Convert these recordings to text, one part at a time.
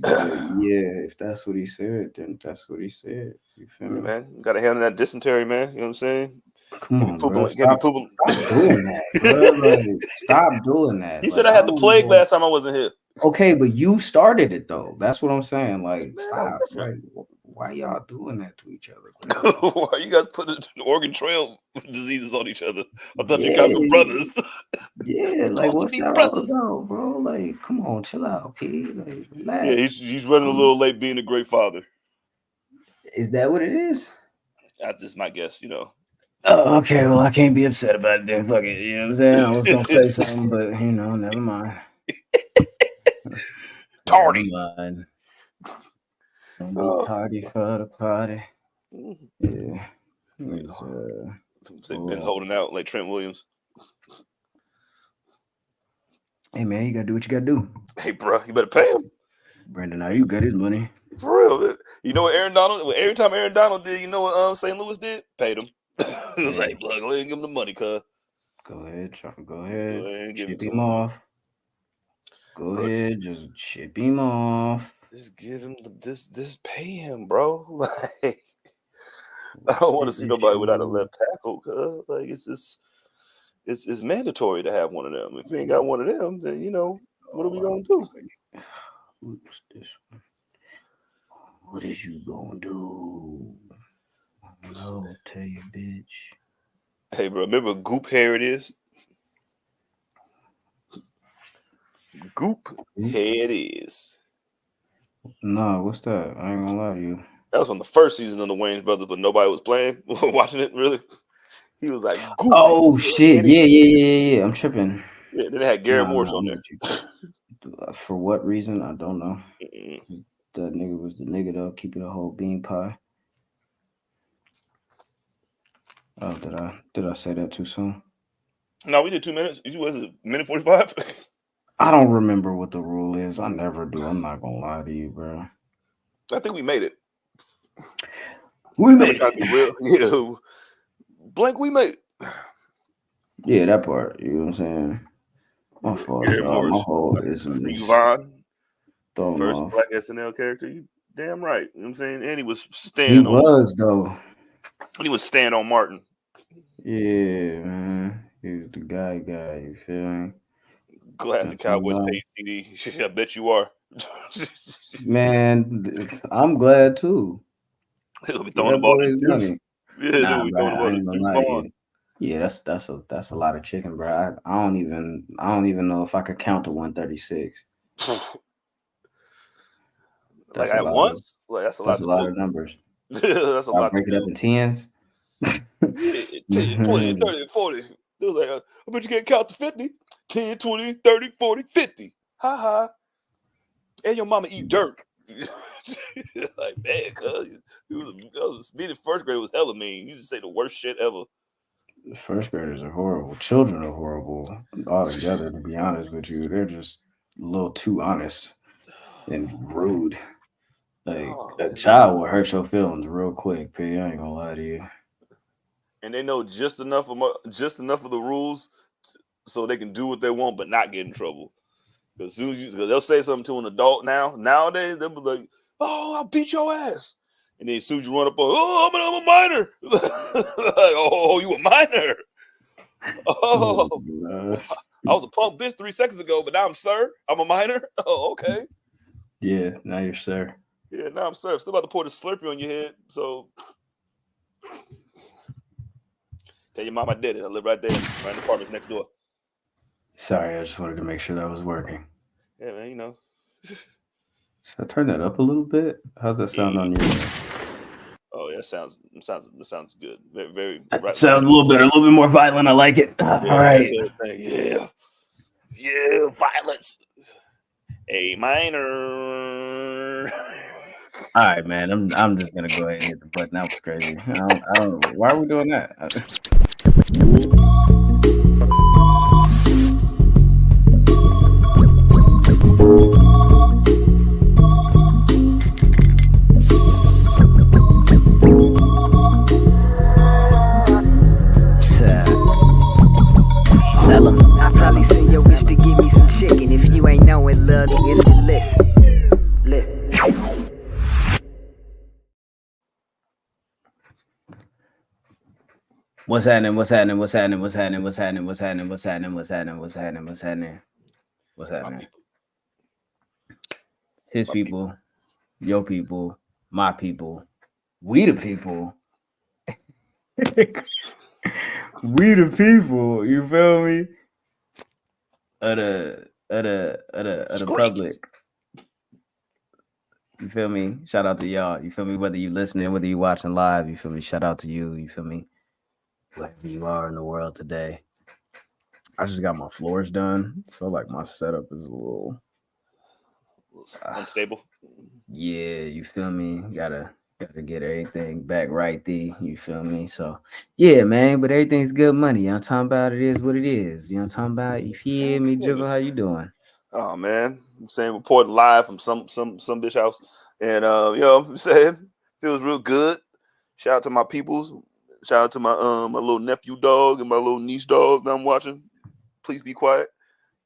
Yeah, if that's what he said, then that's what he said. You feel me? Man, you gotta handle that dysentery, man. You know what I'm saying? Come on, bro. Stop doing that, bro. Like, stop doing that. He said I had the plague last time I wasn't here. Okay, but you started it though. That's what I'm saying. Like, stop. Like, why y'all doing that to each other? Why you guys putting Oregon Trail diseases on each other? I thought you guys were brothers. Yeah, like what's that all about, bro? Like, come on, chill out, P. Like, relax. Yeah, he's running a little late being a great father. Is that what it is? That's just my guess, you know. Oh, okay. Well, I can't be upset about it then. Fuck it. You know what I'm saying? I was gonna say something, but never mind. Tardy. Don't be tardy for the party. Yeah. Been holding out like Trent Williams. Hey man, you gotta do what you gotta do. Hey, bro, you better pay him. Brandon, now you got his money. For real. You know what Aaron Donald? Every time Aaron Donald did, you know what St. Louis did? Paid him. It was like, look, go ahead and give him the money, cuz. Go ahead, ship him off. Go ahead, just ship him off. Just give him just pay him, bro. Like, I don't want to see nobody without a left tackle, cuz. Like, it's mandatory to have one of them. If you ain't got one of them, then what are we gonna do? Who's this one? What is you gonna do? I'll tell you, bitch. Hey, bro, remember Goop Hair it is? Goop Hair it is. No, what's that? I ain't gonna lie to you. That was from the first season of the Wayans Brothers, but nobody was playing, watching it, really. He was like, Goop. Oh, shit. Yeah. I'm tripping. Yeah, then they had Garrett Morris on there. For what reason? I don't know. That nigga was the nigga, though, keeping the whole bean pie. Oh, did I say that too soon? No, we did 2 minutes. Was it minute 45? I don't remember what the rule is. I never do. I'm not gonna lie to you, bro. I think we made it. We made it. Real. Yeah. Blank, we made it. Yeah, that part. You know what I'm saying? My fault. My whole is Yvonne, first black SNL character. You damn right. You know what I'm saying? And he was staying though. He was staying on Martin. Yeah, man. He was the guy. You feel me? Glad the Cowboys paid CD. I bet you are. Man, I'm glad too. He'll be throwing the ball to Deuce. Yeah, that's a lot of chicken, bro. I don't even know if I could count to 136. Like at once? That's a lot of numbers. That's a lot. Break it up in tens. 10, 20, 30, 40. It was like, I bet you can't count to 50. 10, 20, 30, 40, 50. Ha ha. And your mama eat dirt. Like, man, cuz being in first grade was hella mean. You just say the worst shit ever. The first graders are horrible. Children are horrible altogether, to be honest with you. They're just a little too honest and rude. Like, a child will hurt your feelings real quick, P. I ain't gonna lie to you. And they know just enough of the rules so they can do what they want but not get in trouble. Because they'll say something to an adult nowadays, they'll be like, "Oh, I'll beat your ass." And then as soon as you run up on, "Oh, I'm a minor." Like, "Oh, you a minor?" "Oh, I was a punk bitch 3 seconds ago, but now I'm sir. I'm a minor." "Oh, okay." Yeah, now you're sir. Yeah, now I'm sir. I'm still about to pour the Slurpee on your head, so tell your mom I did it. I live right there, right in the apartments next door. Sorry, I just wanted to make sure that was working. Yeah, man, you know. Should I turn that up a little bit? How's that sound on your end? Oh yeah, it sounds good. Very right. Sounds a little better, a little bit more violent. I like it. All right. Yeah, violence. A minor. All right, man. I'm just gonna go ahead and hit the button. That was crazy. I don't know. Why are we doing that? Tell him. I probably send your bitch to give me some chicken. If you ain't knowing, love, it's the list. What's happening? What's happening? What's happening? What's happening? What's happening? What's happening? What's happening? What's happening? What's happening? What's happening? What's My happening? people. His My people. people, your people, my people, we the people. We the people. You feel me? Of the public. Streets. You feel me? Shout out to y'all. You feel me? Whether you listening, whether you watching live, you feel me? Shout out to you. You feel me? Wherever you are in the world today. I just got my floors done, so like my setup is a little Unstable. yeah, you feel me? Gotta get everything back right there. You feel me? So yeah, man, but everything's good money. You know what I'm talking about? It is what it is. You know what I'm talking about? You feel me, Jizzle? How you doing? Oh man, I'm saying reporting live from some bitch house, and you know what I'm saying, feels real good. Shout out to my peoples. Shout out to my little nephew dog and my little niece dog that I'm watching. Please be quiet.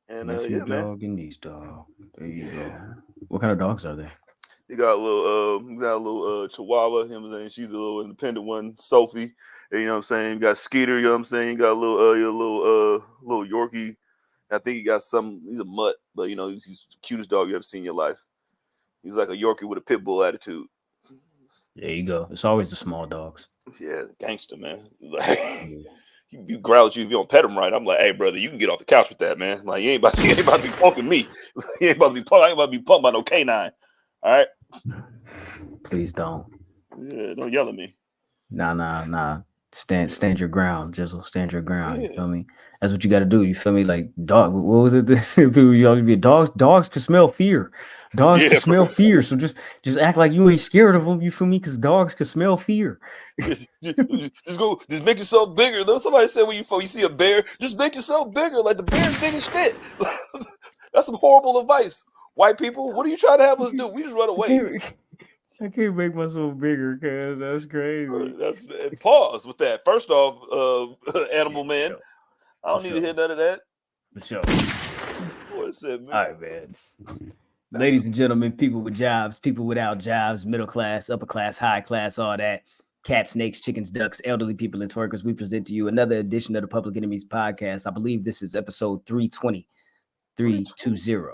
And Nephew yeah, man. dog and niece dog. There you go. Yeah. What kind of dogs are they? You got a little Chihuahua, you know what I'm saying? She's a little independent one, Sophie. And, you know what I'm saying? You got Skeeter, you know what I'm saying? You got a little Yorkie. I think he got he's a mutt, but you know, he's the cutest dog you ever seen in your life. He's like a Yorkie with a pit bull attitude. There you go. It's always the small dogs. Yeah, gangster, man. Like you growl at you if you don't pet him right. I'm like, hey brother, you can get off the couch with that, man. Like you ain't about to be punking me. You ain't about to be punked. I ain't about to be punked by no canine. All right. Please don't. Yeah, don't yell at me. Nah. Stand your ground, Jizzle. Stand your ground. You Yeah. feel me? That's what you got to do. You feel me? Like dog. What was it? People used to be dogs. Dogs can smell fear. Dogs can Yeah, smell fear. So just act like you ain't scared of them. You feel me? Because dogs can smell fear. just make yourself bigger. Though somebody said when you see a bear, just make yourself bigger. Like the bear's big as shit. That's some horrible advice. White people, what are you trying to have us do? We just run away. I can't make myself bigger, cause that's crazy. That's pause with that. First off, Yeah, Animal for Man, sure. I don't For need to sure. hear none of that. For sure. Boy, said, man, All right, man. that's Ladies and gentlemen, people with jobs, people without jobs, middle class, upper class, high class, all that. Cats, snakes, chickens, ducks, elderly people, and twerkers. We present to you another edition of the Public Enemies podcast. I believe this is episode 320. 320.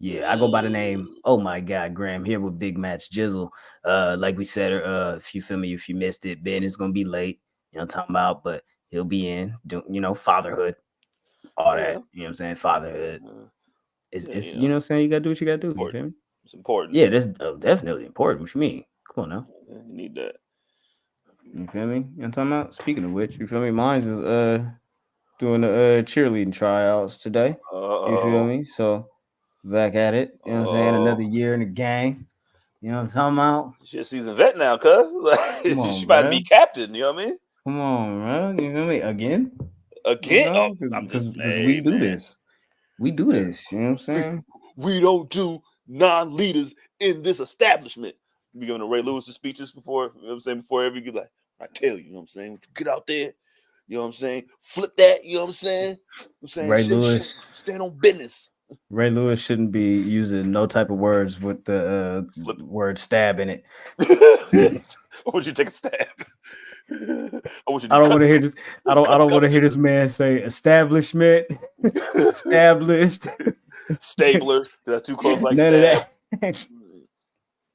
Yeah, I go by the name. Oh my God, Graham here with Big Match Jizzle. Like we said, if you feel me, if you missed it, Ben is gonna be late. You know what I'm talking about, but he'll be in. Fatherhood, all yeah, that. You know what I'm saying? Fatherhood. yeah, It's you know what I'm saying. You gotta do what you gotta do. You feel important. me? It's important. Yeah, that's definitely important. What you mean? Come on now. You need that. You feel me? You know what I'm talking about? Speaking of which, you feel me? Mine's is doing the cheerleading tryouts today. You feel Oh, me? So back at it. You know what I'm saying? Another year in the game. You know what I'm talking about? she's a seasoned vet now, cuz. Like, Come she on, about to be man. captain. You know what I mean? Come on, man. You feel me? Again? You Again, know, I'm because just, we hey do man, this. We do this. You know what I'm saying? we don't do non-leaders in this establishment. You be giving the Ray Lewis speeches before, you know what I'm saying, before every good, like, I tell you, you know what I'm saying, get out there, you know what I'm saying, flip that, you know what I'm saying, Ray shit, Lewis. stand on business. Ray Lewis shouldn't be using no type of words with the Flip word stab in it. it. I want you to take a stab. I want you to I don't cut, want to hear this. I don't want cut to hear this man say establishment, established. Stabler. That's too close, like None of stab. that.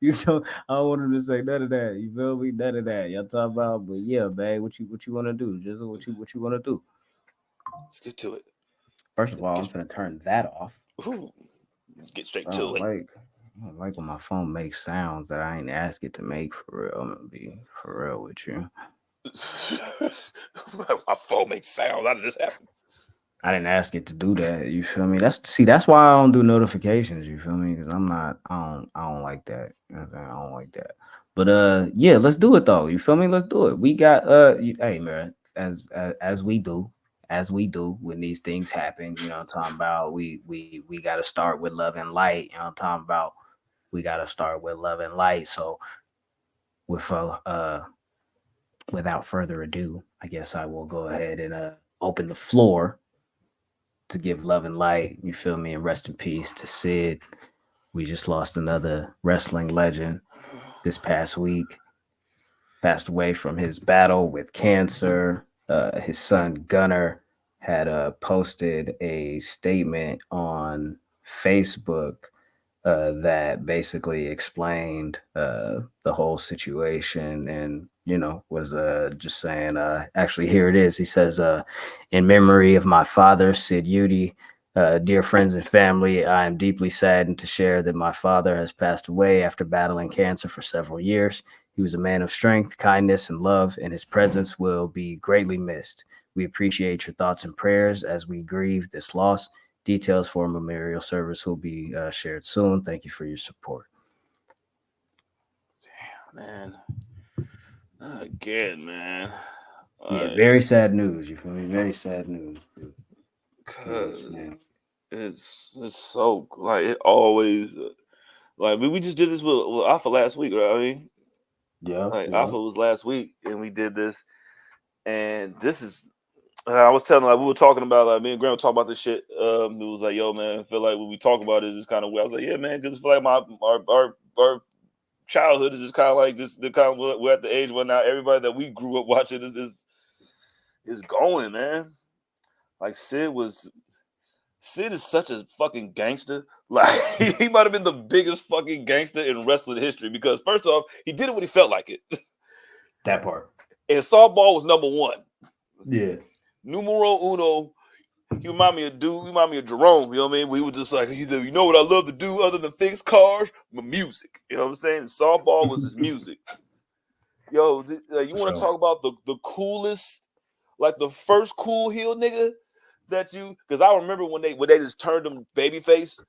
You know, I don't want him to say none of that. You feel me? None of that. Y'all talk about, but yeah, babe, what you want to do? Just what you want to do? Let's get to it. First of all, I'm Get, gonna turn that off. ooh, let's get straight I to don't it. like I don't like when my phone makes sounds that I ain't asked it to make for real. I'm gonna be for real with you. My phone makes sounds. How did this happen? I didn't ask it to do that. You feel me? That's why I don't do notifications. You feel me? Because I don't like that. You know what I'm saying? I don't like that. But yeah, let's do it though. You feel me? Let's do it. We got hey man, as we do when these things happen. You know what I'm talking about? We got to start with love and light. You know what I'm talking about? We got to start with love and light. So with without further ado, I guess I will go ahead and open the floor to give love and light. You feel me? And rest in peace to Sid. We just lost another wrestling legend this past week. Passed away from his battle with cancer. his son Gunner had posted a statement on Facebook that basically explained the whole situation, and was just saying, actually, here it is. He says, in memory of my father, Sid Udy, dear friends and family, I am deeply saddened to share that my father has passed away after battling cancer for several years. He was a man of strength, kindness, and love, and his presence will be greatly missed. We appreciate your thoughts and prayers as we grieve this loss. Details for a memorial service will be shared soon. Thank you for your support. Damn, man. Again, man. Yeah, very sad news. You feel me? Very sad news. Cause it's so like it always like we just did this with Alpha last week, right? I mean, Yeah, like yeah. Alpha was last week, and we did this, and this is. I was telling like we were talking about like me and Graham were talking about this shit. It was like, yo, man, I feel like when we talk about it, it's kind of weird. I was like, yeah, man, because I feel like our childhood is just kind of like just the kind of we're at the age where now everybody that we grew up watching is going, man. Like Sid is such a fucking gangster. Like he might have been the biggest fucking gangster in wrestling history because first off, he did it when he felt like it. That part. And softball was number one. Yeah. Numero uno. He remind me of Jerome. You know what I mean? We were just like, he said, you know what I love to do other than fix cars? My music. You know what I'm saying? Softball was his music. Yo, you want to talk about the coolest, like the first cool heel nigga that you? Because I remember when they just turned him babyface,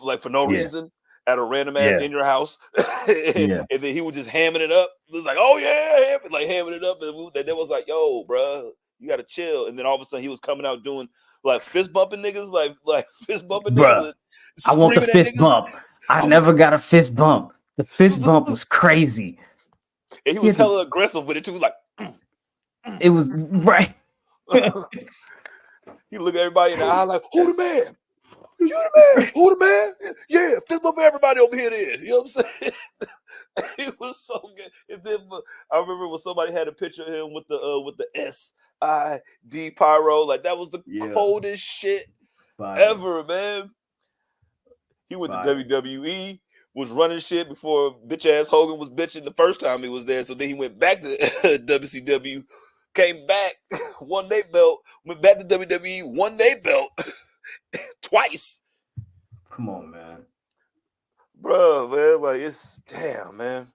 like for no reason at a random ass in your house, and then he was just hamming it up. It was like, oh yeah, hamming it up, and they was like, yo, bro, you gotta chill. And then all of a sudden he was coming out doing like fist bumping niggas, like fist bumping niggas. I want the fist bump. I never got a fist bump. The fist bump was crazy. And he was hella aggressive with it too. Like it was right. He looked at everybody in the eye like, who the man? You the man? Who the man? Yeah, fist bump for everybody over here then. You know what I'm saying? It was so good. And then I remember when somebody had a picture of him with the SID pyro. Like that was the coldest shit ever, man. He went to WWE, was running shit before bitch ass Hogan was bitching the first time he was there. So then he went back to WCW, came back, won their belt, went back to WWE, won their belt twice. Come on, man. Bro, man, like it's damn, man.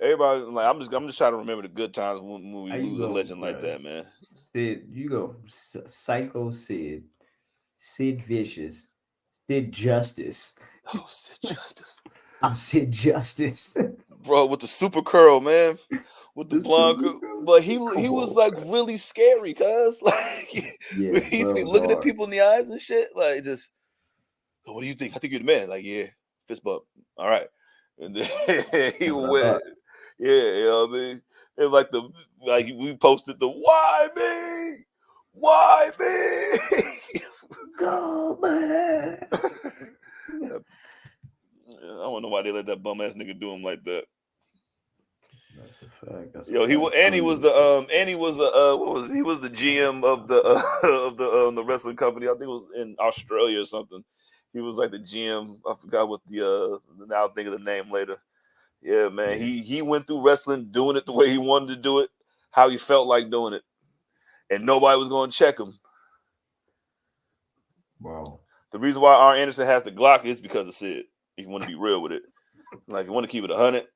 Everybody, like I'm just trying to remember the good times when we lose a legend like that, man. Sid, you go Psycho Sid, Sid Vicious, Sid Justice. Oh, Sid Justice. I'm Sid Justice, bro, with the super curl, man, with the blonde curl. But he was like really scary, cuz like he used to be looking at people in the eyes and shit, like just. What do you think? I think you're the man. Like, yeah, fist bump. All right. And then he went. Yeah, you know what I mean? And like we posted the why me? Why me? Go, man. I don't know why they let that bum ass nigga do him like that. That's a fact. He was the GM of the wrestling company. I think it was in Australia or something. He was like the GM. I forgot what now I'll think of the name later. Yeah, man. Yeah. He went through wrestling doing it the way he wanted to do it, how he felt like doing it. And nobody was going to check him. Wow. The reason why Arn Anderson has the Glock is because of Sid. If you want to be real with it. Like, if you want to keep it 100.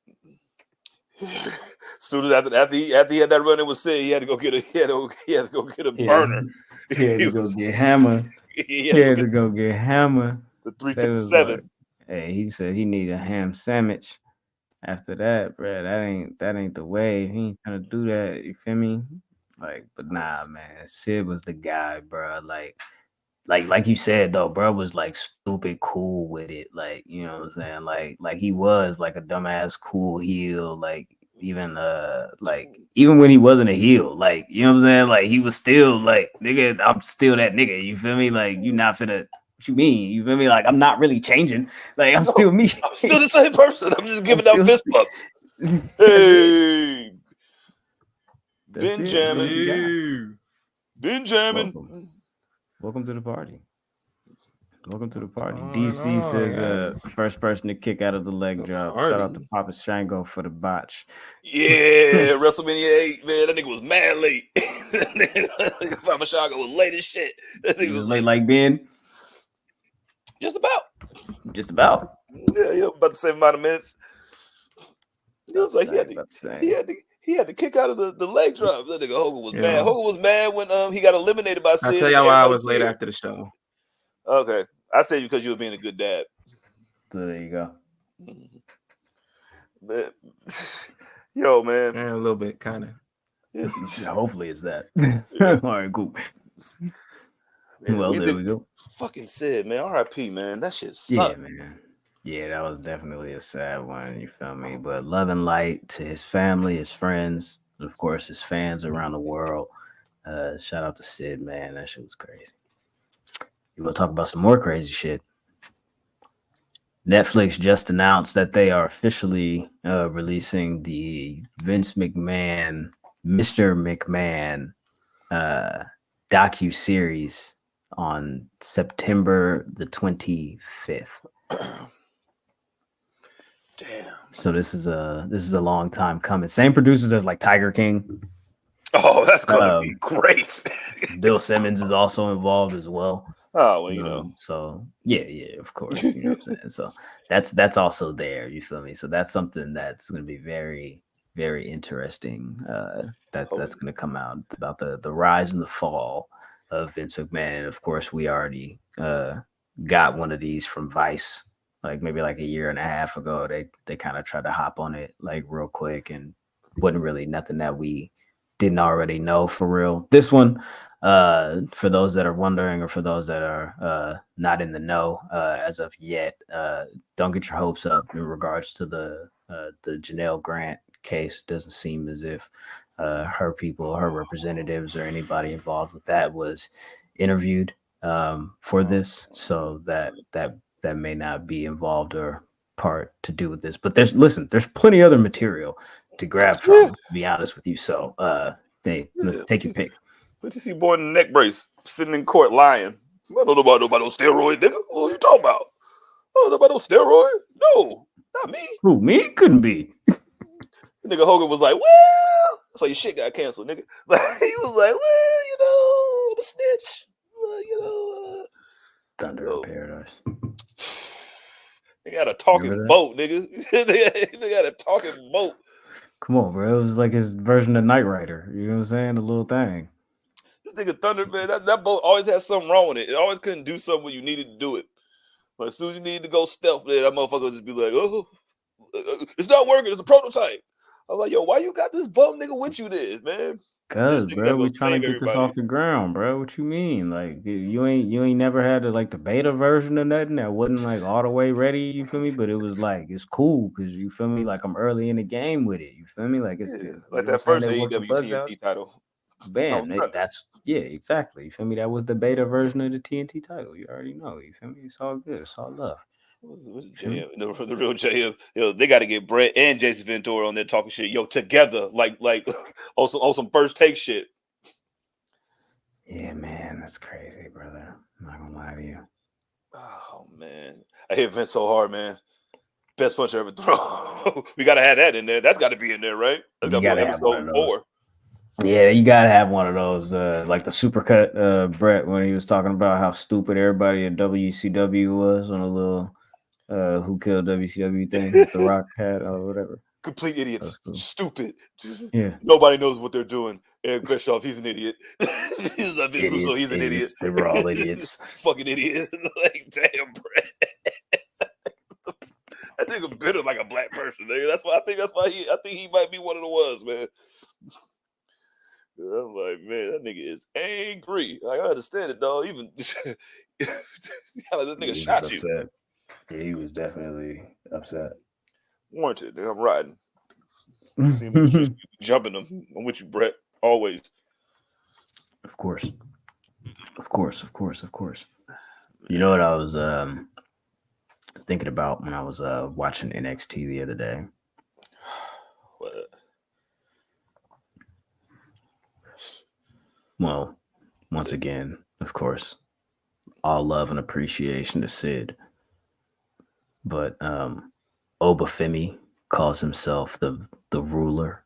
Soon as after he had that run, it was Sid. He had to go get a burner. He had to go get hammer. He had to go get hammer. The 357. Like, hey, he said he need a ham sandwich. After that, bro, that ain't the way. He ain't gonna do that. You feel me? Like, but nah, man. Sid was the guy, bro. Like you said though, bro was like stupid cool with it. Like, you know what I'm saying? Like he was like a dumbass cool heel. Like even when he wasn't a heel, like, you know what I'm saying? Like he was still like, nigga, I'm still that nigga. You feel me? Like you not finna. What you mean? You feel me? Like I'm not really changing. Like I'm still me. I'm still the same person. I'm just giving out fist bumps. Hey, Benjamin. Benjamin. Welcome to the party. Welcome to the party. going DC on, says guys? first person to kick out of the leg drop. Shout out to Papa Shango for the botch. Yeah, WrestleMania 8, man. That nigga was mad late. Papa Shango was late as shit. That He nigga was late like Ben. just about. Just about. Yeah, about the same amount of minutes. It was like he had to kick out of the leg drop. That nigga Hogan was mad. Hogan was mad when he got eliminated by Sid. I'll tell y'all why I was late after the show. Okay. I said because you were being a good dad. So there you go. Man. Yo, man. Yeah, a little bit, kind of. Yeah, hopefully it's that. All right, cool. Man, well, there we go. Fucking Sid, man. R.I.P., man. That shit sucked. Yeah, man. Yeah, that was definitely a sad one, you feel me? But love and light to his family, his friends, and of course, his fans around the world. Shout out to Sid, man. That shit was crazy. You want to talk about some more crazy shit? Netflix just announced that they are officially releasing the Vince McMahon, Mr. McMahon docu-series on September the 25th. Damn. So this is a long time coming. Same producers as like Tiger King. Oh, that's gonna be great. Bill Simmons is also involved as well. Oh, well, you know. So yeah, of course. You know what I'm saying? So that's also there. You feel me? So that's something that's going to be very, very interesting. That's going to come out about the rise and the fall of Vince McMahon. And of course, we already got one of these from Vice, like maybe like a year and a half ago. They kind of tried to hop on it like real quick, and wasn't really nothing that we didn't already know for real. This one, for those that are wondering, or for those that are not in the know as of yet, don't get your hopes up in regards to the Janelle Grant case. Doesn't seem as if her people, her representatives, or anybody involved with that was interviewed for this, so that may not be involved or part to do with this. But there's plenty other material to grab from, to be honest with you. So take your pick. What you see boy in the neck brace sitting in court lying? I don't know about no steroid, nigga. What are you talking about? I don't know about no steroid. No, not me. Who, me? Couldn't be. Nigga Hogan was like, well, that's why your shit got canceled, nigga. Like, he was like, well, you know, I'm a snitch. You know, Thunder in Paradise. They got a talking boat, nigga. They got a talking boat. Come on, bro. It was like his version of Knight Rider. You know what I'm saying? The little thing. This nigga Thunder, man, that boat always had something wrong with it. It always couldn't do something when you needed to do it. But as soon as you needed to go stealth there, that motherfucker would just be like, oh, it's not working. It's a prototype. I was like, yo, why you got this bum nigga with you there, man? Cause, bro, we trying to get this off the ground, bro. What you mean? Like, you ain't never had like the beta version of nothing that wasn't like all the way ready. You feel me? But it was like it's cool because you feel me. Like I'm early in the game with it. You feel me? Like it's like that first AEW TNT title. Bam, exactly. You feel me? That was the beta version of the TNT title. You already know. You feel me? It's all good. It's all love. What's JM? The real JM. Yo, they got to get Brett and Jason Ventura on there talking shit. Yo, together, like on some first take shit. Yeah, man, that's crazy, brother. I'm not gonna lie to you. Oh man, I hit Vince so hard, man. Best punch I ever thrown. We gotta have that in there. That's got to be in there, right? That's got to be episode 4. Yeah, you gotta have one of those, like the supercut Brett when he was talking about how stupid everybody at WCW was on a little who killed WCW thing with the Rock hat or whatever. Complete idiots, cool. Stupid. Yeah, nobody knows what they're doing. Eric Bischoff, he's an idiot. He's an idiot. They were all idiots. Fucking idiot. Like, damn, Brett. That nigga bitter like a black person, nigga. I think he might be one of the ones, man. I'm like, man, that nigga is angry. Like, I understand it, dog. Even this nigga shot you. Yeah, he was definitely upset. Warranted. Nigga, I'm riding. See me jumping them. I'm with you, Brett. Always. Of course. You know what I was thinking about when I was watching NXT the other day? What? Well, Once again, of course, all love and appreciation to Sid. But Obafemi calls himself the ruler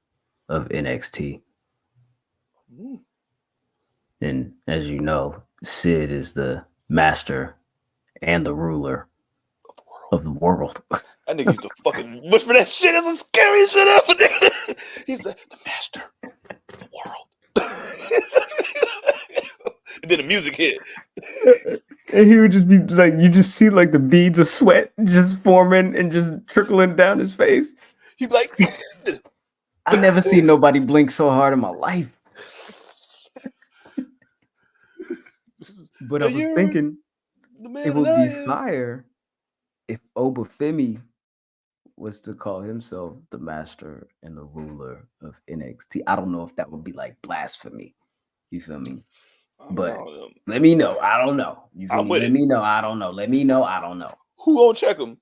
of NXT. And as you know, Sid is the master and the ruler of the world. That nigga used to fucking whisper that shit. It's the scariest shit ever. He's the master of the world. And then the music hit. And he would just be like, you just see like the beads of sweat just forming and just trickling down his face. He'd be like, I never seen nobody blink so hard in my life. But I was thinking it would be fire if Obafemi was to call himself the master and the ruler of NXT. I don't know if that would be like blasphemy. You feel me? But let me know. I don't know. You feel me? Let me know. I don't know. Let me know. I don't know. Who gonna check him?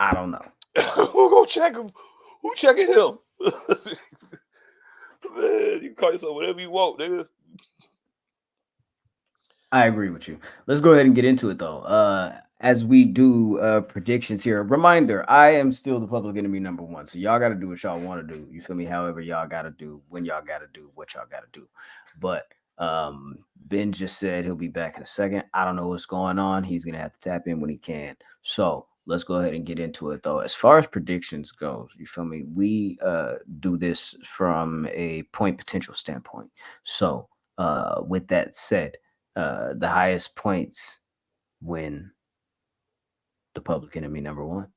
I don't know. Who gonna check him? Who checking him? Man, you can call yourself whatever you want, nigga. I agree with you. Let's go ahead and get into it though. As we do predictions here, reminder, I am still the public enemy number one. So y'all got to do what y'all want to do. You feel me? However y'all got to do, when y'all got to do what y'all got to do. But Ben just said he'll be back in a second. I don't know what's going on. He's going to have to tap in when he can. So let's go ahead and get into it though. As far as predictions goes, you feel me? We do this from a point potential standpoint. So with that said, the highest points win the public enemy number one.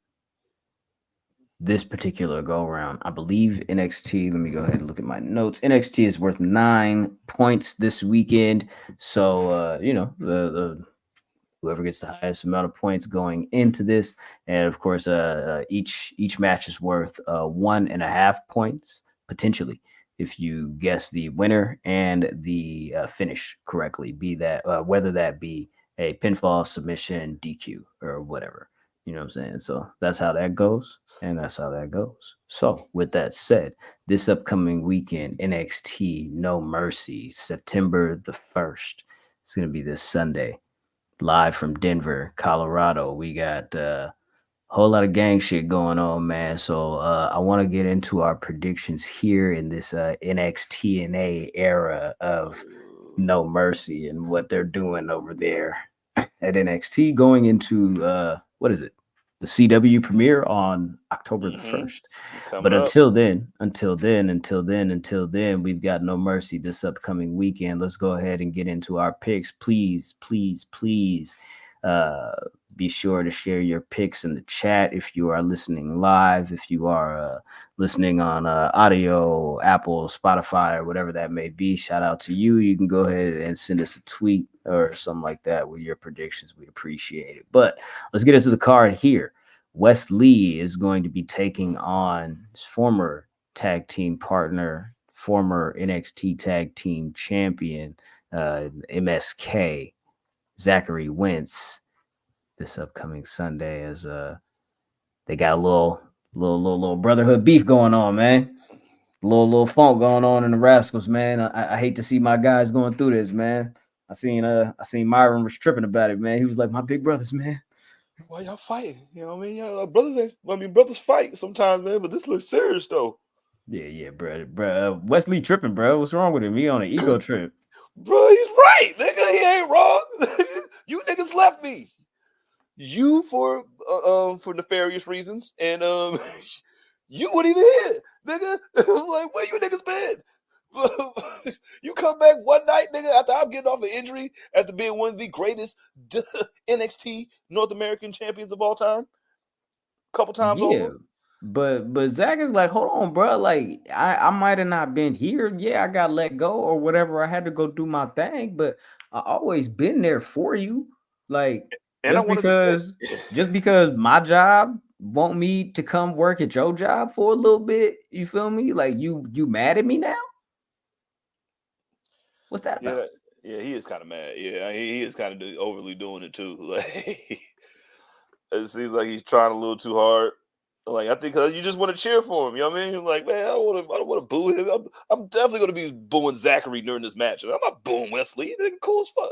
This particular go around, I believe NXT, let me go ahead and look at my notes. NXT is worth 9 points this weekend. So, the whoever gets the highest amount of points going into this. And of course, each match is worth 1.5 points potentially if you guess the winner and the finish correctly, be that whether that be a pinfall, submission, DQ, or whatever. You know what I'm saying? So that's how that goes. And that's how that goes. So with that said, this upcoming weekend, NXT No Mercy, September the 1st. It's going to be this Sunday. Live from Denver, Colorado. We got a whole lot of gang shit going on, man. So I want to get into our predictions here in this NXT era of No Mercy and what they're doing over there at NXT going into what is it? The CW premiere on October the 1st. But until then, we've got No Mercy this upcoming weekend. Let's go ahead and get into our picks. Please, be sure to share your picks in the chat if you are listening live, if you are listening on audio, Apple, Spotify, or whatever that may be. Shout out to you. You can go ahead and send us a tweet or something like that with your predictions. We'd appreciate it. But let's get into the card here. Wes Lee is going to be taking on his former tag team partner, former NXT tag team champion, MSK, Zachary Wentz, this upcoming Sunday, as they got a little brotherhood beef going on, man. Little funk going on in the Rascals, man. I hate to see my guys going through this, man. I seen Myron was tripping about it, man. He was like, my big brothers, man. Why y'all fighting? You know what I mean? Brothers fight sometimes, man, but this looks serious though. Yeah, bro. Wesley tripping, bro. What's wrong with him? He on an ego trip. Bro, he's right, nigga. He ain't wrong. You niggas left me. You for nefarious reasons, and you wouldn't even hit, nigga. Like, where you niggas been? You come back one night, nigga, after I'm getting off an injury, after being one of the greatest NXT North American champions of all time, couple times over. But Zach is like, hold on, bro. Like, I might have not been here. Yeah, I got let go or whatever. I had to go do my thing, but I always been there for you. Like, and just because my job want me to come work at your job for a little bit, you feel me? Like, you mad at me now? What's that about? Yeah, he is kind of mad. Yeah, he is kind of overly doing it too. Like, it seems like he's trying a little too hard. Like I think because you just want to cheer for him, you know what I mean? Like, man, I don't want to boo him. I'm definitely going to be booing Zachary during this match. I'm not booing Wesley. Nigga, cool as fuck.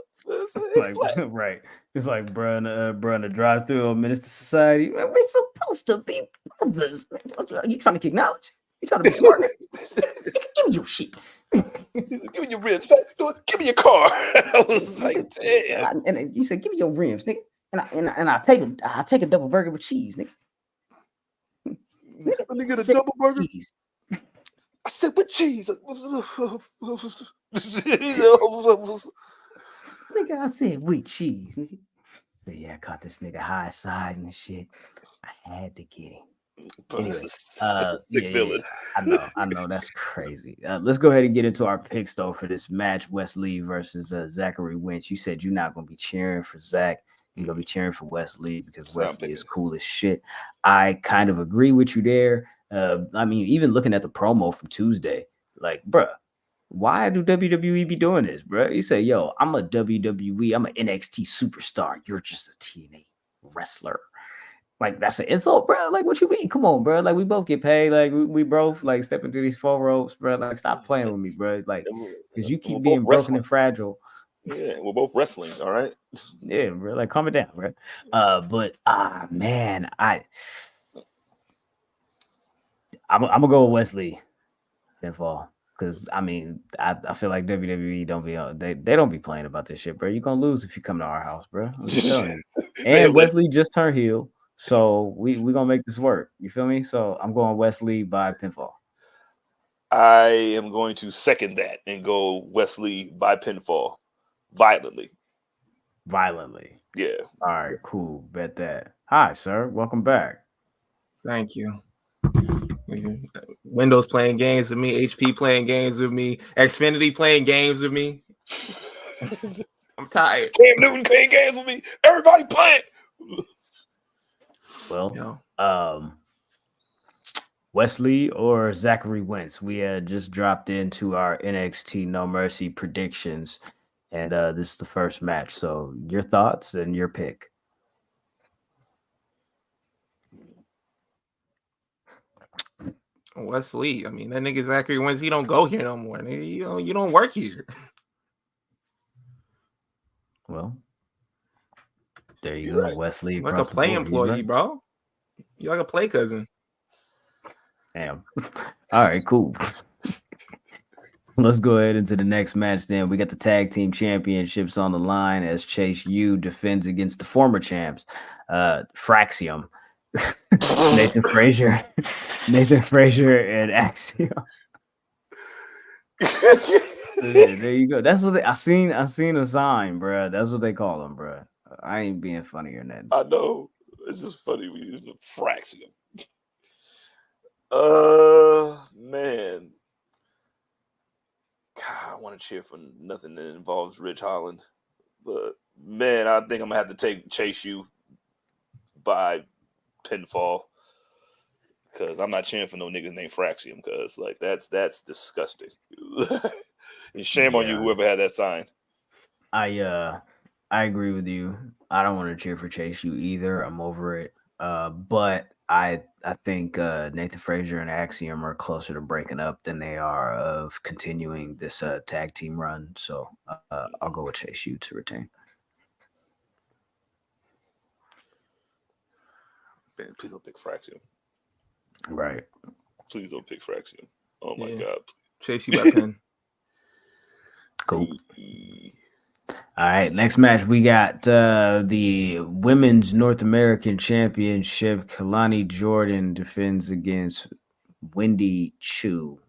Like, right. It's like, bro, in the drive-through of Minister Society. Man, we're supposed to be brothers. Are you trying to kick knowledge? You trying to be smart? Give me your shit. Give me your rims. Give me your car. I was like, damn. And you said, give me your rims, nigga. And I'll take a double burger with cheese, nigga. Let me get a double burger. Cheese. I said with cheese. Nigga, I said with cheese, nigga. So yeah, I caught this nigga high side and shit. I had to get him. Anyway, that's a sick feeling. Yeah. I know, that's crazy. Let's go ahead and get into our picks though for this match: Wesley versus Zachary Wentz. You said you're not gonna be cheering for Zach. You're gonna be cheering for Wesley because Wesley is cool as shit. I kind of agree with you there. I mean, even looking at the promo from Tuesday, like, bruh, why do WWE be doing this, bruh? You say, yo, I'm a WWE, I'm an NXT superstar. You're just a TNA wrestler. Like, that's an insult, bro. Like, what you mean? Come on, bro. Like, we both get paid. Like, we both like stepping through these 4 ropes, bro. Like, stop playing with me, bro. Like, because you keep being broken and fragile. Yeah, we're both wrestling. All right. Yeah, bro. Like, calm it down, bro. Man, I'm gonna go with Wesley pinfall. Because I mean, I feel like WWE don't be they don't be playing about this shit, bro. You're gonna lose if you come to our house, bro. I'm just telling you. And Wesley just turned heel, so we gonna make this work. You feel me? So I'm going Wesley by pinfall. I am going to second that and go Wesley by pinfall, violently. Violently. Yeah. All right. Cool. Bet that. Hi, sir. Welcome back. Thank you. Windows playing games with me, HP playing games with me, Xfinity playing games with me. I'm tired. Cam Newton playing games with me. Everybody playing. Well, Wesley or Zachary Wentz. We just dropped into our NXT No Mercy predictions, and this is the first match. So your thoughts and your pick. Wesley. I mean, that nigga Zachary Wentz, he don't go here no more. Nigga, you don't work here. Well, there you go, Wesley. Like a play employee, bro. You like a play cousin. Damn. All right, cool. Let's go ahead into the next match then. We got the tag team championships on the line as Chase U defends against the former champs, Fraxium. Nathan Frazier and Axiom. There you go. That's what I seen a sign, bro. That's what they call them, bro. I ain't being funny or nothing. I know. It's just funny when you use a Fraxium. Man. God, I want to cheer for nothing that involves Rich Holland. But man, I think I'm gonna have to take Chase U by pinfall. Because I'm not cheering for no niggas named Fraxium, because like that's disgusting. And shame on you, whoever had that sign. I agree with you. I don't want to cheer for Chase U either. I'm over it. But I think Nathan Frazier and Axiom are closer to breaking up than they are of continuing this tag team run. So I'll go with Chase U to retain. Man, please don't pick Fraxium. Right. Please don't pick Fraxium. Oh my God. Chase U by pin. Cool. All right, next match we got the Women's North American Championship. Kalani Jordan defends against Wendy Chu.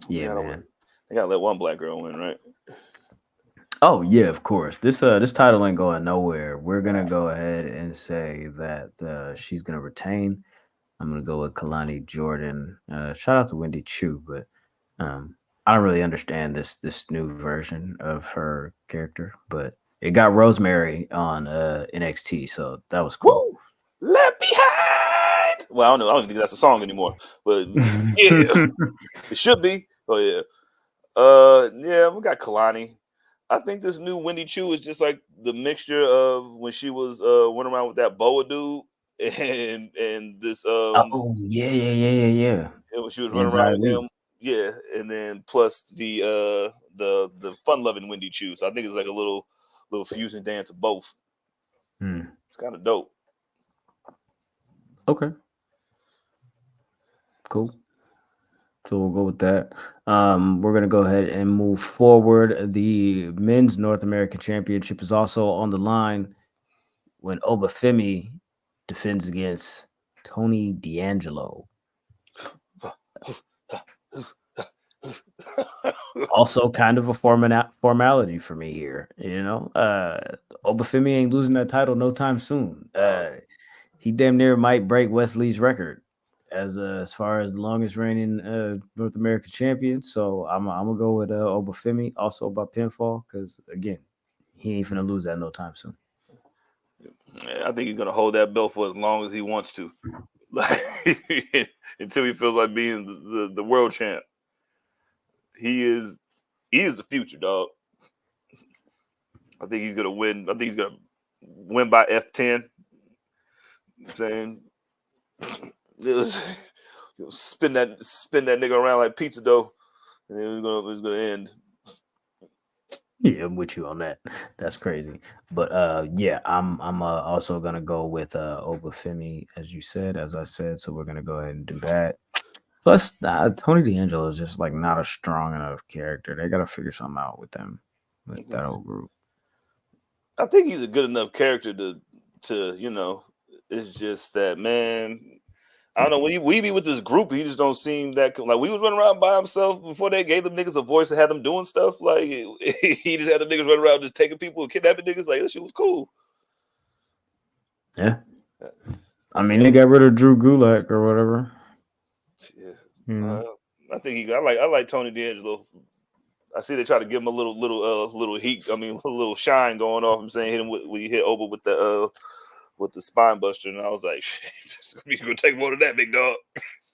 Yeah, man. They gotta let one black girl win, right? Oh yeah, of course. This title ain't going nowhere. We're gonna go ahead and say that she's gonna retain. I'm gonna go with Kalani Jordan. Shout out to Wendy Chu, but I don't really understand this new version of her character. But it got Rosemary on NXT, so that was cool. Woo! Left behind. Well, I don't know. I don't even think that's a song anymore. But yeah, it should be. Oh yeah. Yeah, we got Kalani. I think this new Wendy Chu is just like the mixture of when she was went around with that boa dude and this Oh yeah. when she was running around Anxiety with Lee. him. Yeah, and then plus the fun loving Wendy Chu. So I think it's like a little fusion dance of both. It's kind of dope. Okay. Cool. So we'll go with that. We're gonna go ahead and move forward. The men's North American Championship is also on the line when Obafemi defends against Tony D'Angelo. Also, kind of a formality for me here. Obafemi ain't losing that title no time soon. He damn near might break Wesley's record as far as the longest reigning North American champion. So I'm gonna go with Obafemi, also by pinfall, because again, he ain't finna lose that no time soon. Yeah, I think he's gonna hold that belt for as long as he wants to, like until he feels like being the world champ. He is the future, dog. I think he's gonna win. I think he's gonna win by F10. You know what I'm saying, spin that nigga around like pizza dough, and then it's gonna end. Yeah, I'm with you on that. That's crazy. But yeah, I'm also gonna go with Obafemi, as I said. So we're gonna go ahead and do that. Plus, Tony D'Angelo is just like not a strong enough character. They gotta figure something out with them, with that whole group. I think he's a good enough character to It's just that, man. I don't know, when we be with this group, he just don't seem that like we was running around by himself before they gave them niggas a voice and had them doing stuff. Like he just had them niggas running around just taking people and kidnapping niggas. Like, this shit was cool. Yeah. I mean, they got rid of Drew Gulak or whatever. Yeah. I think I like Tony D'Angelo. I see they try to give him a little heat. I mean, a little shine going off. I'm saying hit him when he hit Oba with the spine buster, and I was like, it's gonna take more than that, big dog.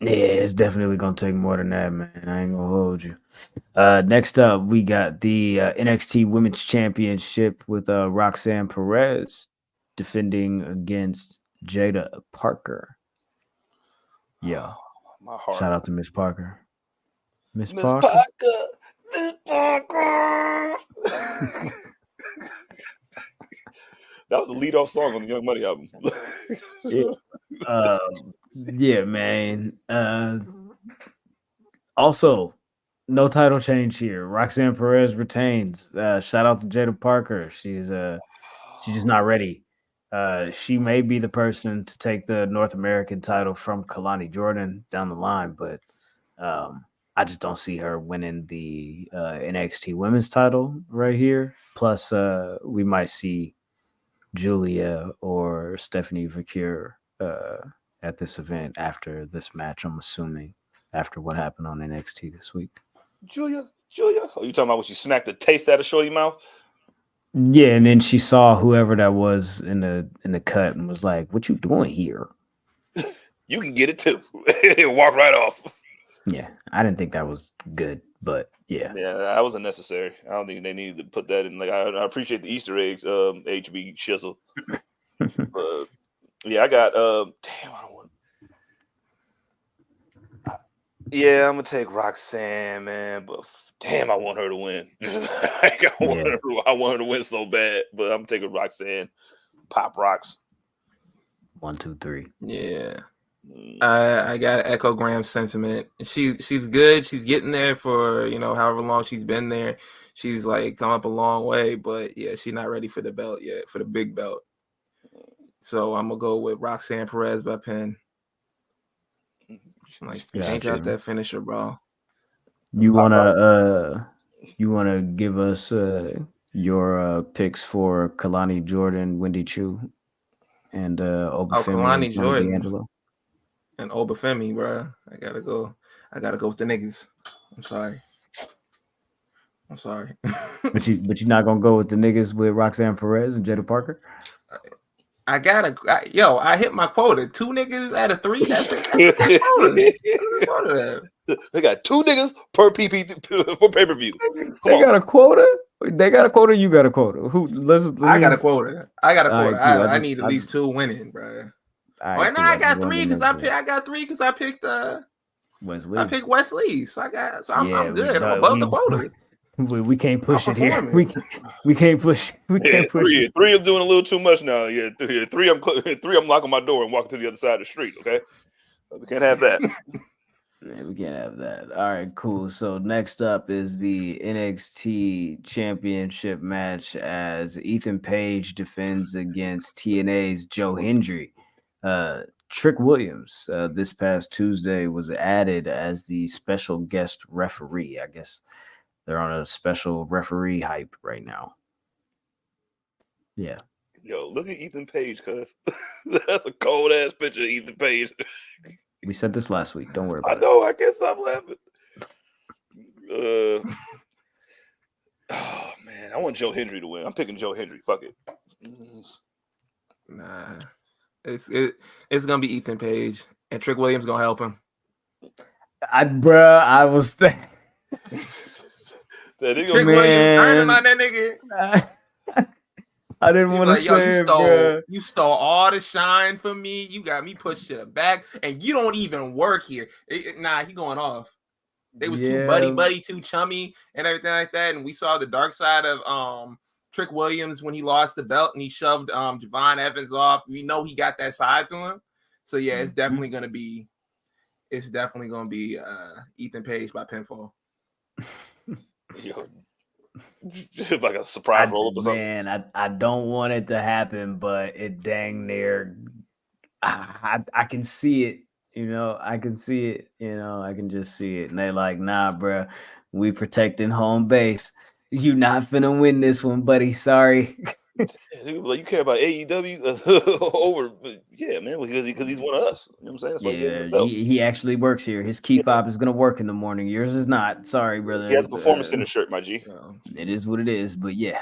Yeah, it's definitely gonna take more than that, man. I ain't gonna hold you. Next up, we got the NXT Women's Championship with Roxanne Perez defending against Jada Parker. Yeah, my heart. Shout out to Miss Parker. Miss Parker. That was the lead-off song on the Young Money album. Yeah, man. Also, no title change here. Roxanne Perez retains. Shout out to Jada Parker. She's just not ready. She may be the person to take the North American title from Kalani Jordan down the line, but I just don't see her winning the NXT Women's title right here. Plus, we might see Julia or Stephanie Vacure at this event after this match, I'm assuming, after what happened on NXT this week. Julia. Oh, you talking about when she smacked the taste out of Shorty mouth? Yeah, and then she saw whoever that was in the cut and was like, "What you doing here? You can get it too." Walk right off. Yeah, I didn't think that was good, but yeah, that was unnecessary. I don't think they needed to put that in. Like, I appreciate the Easter eggs, HB Shizzle. Yeah, I got damn. I don't want. Yeah, I'm gonna take Roxanne, man, but damn, I want her to win. I want her to win so bad, but I'm taking Roxanne. Pop rocks. 1, 2, 3. Yeah. I got to echo Graham's sentiment. She's good. She's getting there for, however long she's been there. She's like come up a long way, but yeah, she's not ready for the belt yet, for the big belt. So I'm gonna go with Roxanne Perez by pin. Change out that finisher, bro. You wanna give us your picks for Kalani Jordan, Wendy Chu, and Obafemi and Tony D'Angelo? And Obafemi, bro. I gotta go with the niggas. I'm sorry. but you're not gonna go with the niggas with Roxanne Perez and Jada Parker? I hit my quota. 2 niggas out of 3. That's a quota. They got 2 niggas per PP for pay-per-view. They got a quota? They got a quota. You got a quota. I got a quota. I got a quota. Right, cool. I need at least 2 winning, bro. Right, No, cool. I got 3 because I picked Wesley. I picked Wesley. So I'm good. I'm done. above the quota. We can't push I'm it here. performing. We can't push. We can't push it. Three is doing a little too much now. Yeah, three. I'm locking my door and walking to the other side of the street. Okay, we can't have that. Yeah, we can't have that. All right, cool. So next up is the NXT Championship match as Ethan Page defends against TNA's Joe Hendry. Trick Williams this past Tuesday was added as the special guest referee. I guess they're on a special referee hype right now. Yeah. Yo, look at Ethan Page, cuz. That's a cold ass picture of Ethan Page. We said this last week. Don't worry about it. I know. I can't stop laughing. Oh man, I want Joe Hendry to win. I'm picking Joe Hendry. Fuck it. Nah, it's gonna be Ethan Page, and Trick Williams gonna help him. I was. Trick Williams turning on that nigga. I didn't want to say it, you stole all the shine from me. You got me pushed to the back, and you don't even work here. Nah, he going off. They was too buddy, too chummy, and everything like that. And we saw the dark side of Trick Williams when he lost the belt and he shoved Javon Evans off. We know he got that side to him. So yeah, it's definitely gonna be Ethan Page by pinfall. Yo, like a surprise roll up or something. Man, I don't want it to happen, but it dang near. I can see it. I can see it. I can just see it. And they like, nah, bro, we protecting home base. You not finna win this one, buddy. Sorry. Like, you care about AEW over? Yeah, man, because he's one of us. You know what I'm saying? That's he actually works here. His key fob is gonna work in the morning. Yours is not. Sorry, brother. He has a performance in his shirt, my G. It is what it is. But yeah,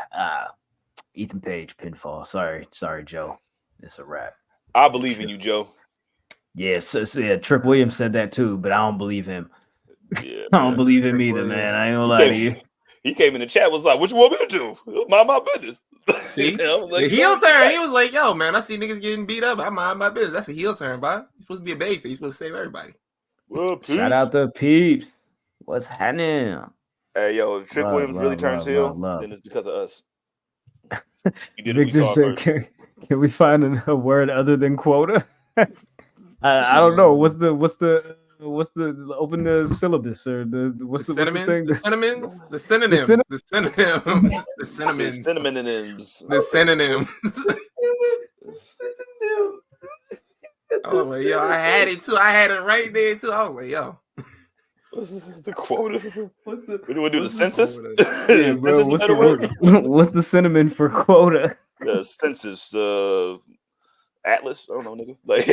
Ethan Page pinfall. Sorry, Joe. It's a wrap. I believe in you, Joe. Yeah, so Trick Williams said that too, but I don't believe him. Yeah, I don't believe him either, man. I ain't gonna lie to you. He came in the chat, was like, "What you want me to do? Mind my business." See, the heel turn. He was like, "Yo, man, I see niggas getting beat up. I mind my business." That's a heel turn, bro. He's supposed to be a baby. He's supposed to save everybody. Well, shout out to Peeps. What's happening? Hey, yo, if Trick Williams really turns heel, then it's because of us. He did Victor said, "Can we find a word other than quota?" I don't know. What's the open the syllabus or what's the thing? The synonyms. The synonyms. Oh, like, yo, I had it too. I had it right there too. I was like, yo. What's the quota? What do we do? The census? Yeah, bro, what's the synonym for quota? The census. Atlas, I don't know, nigga. Like,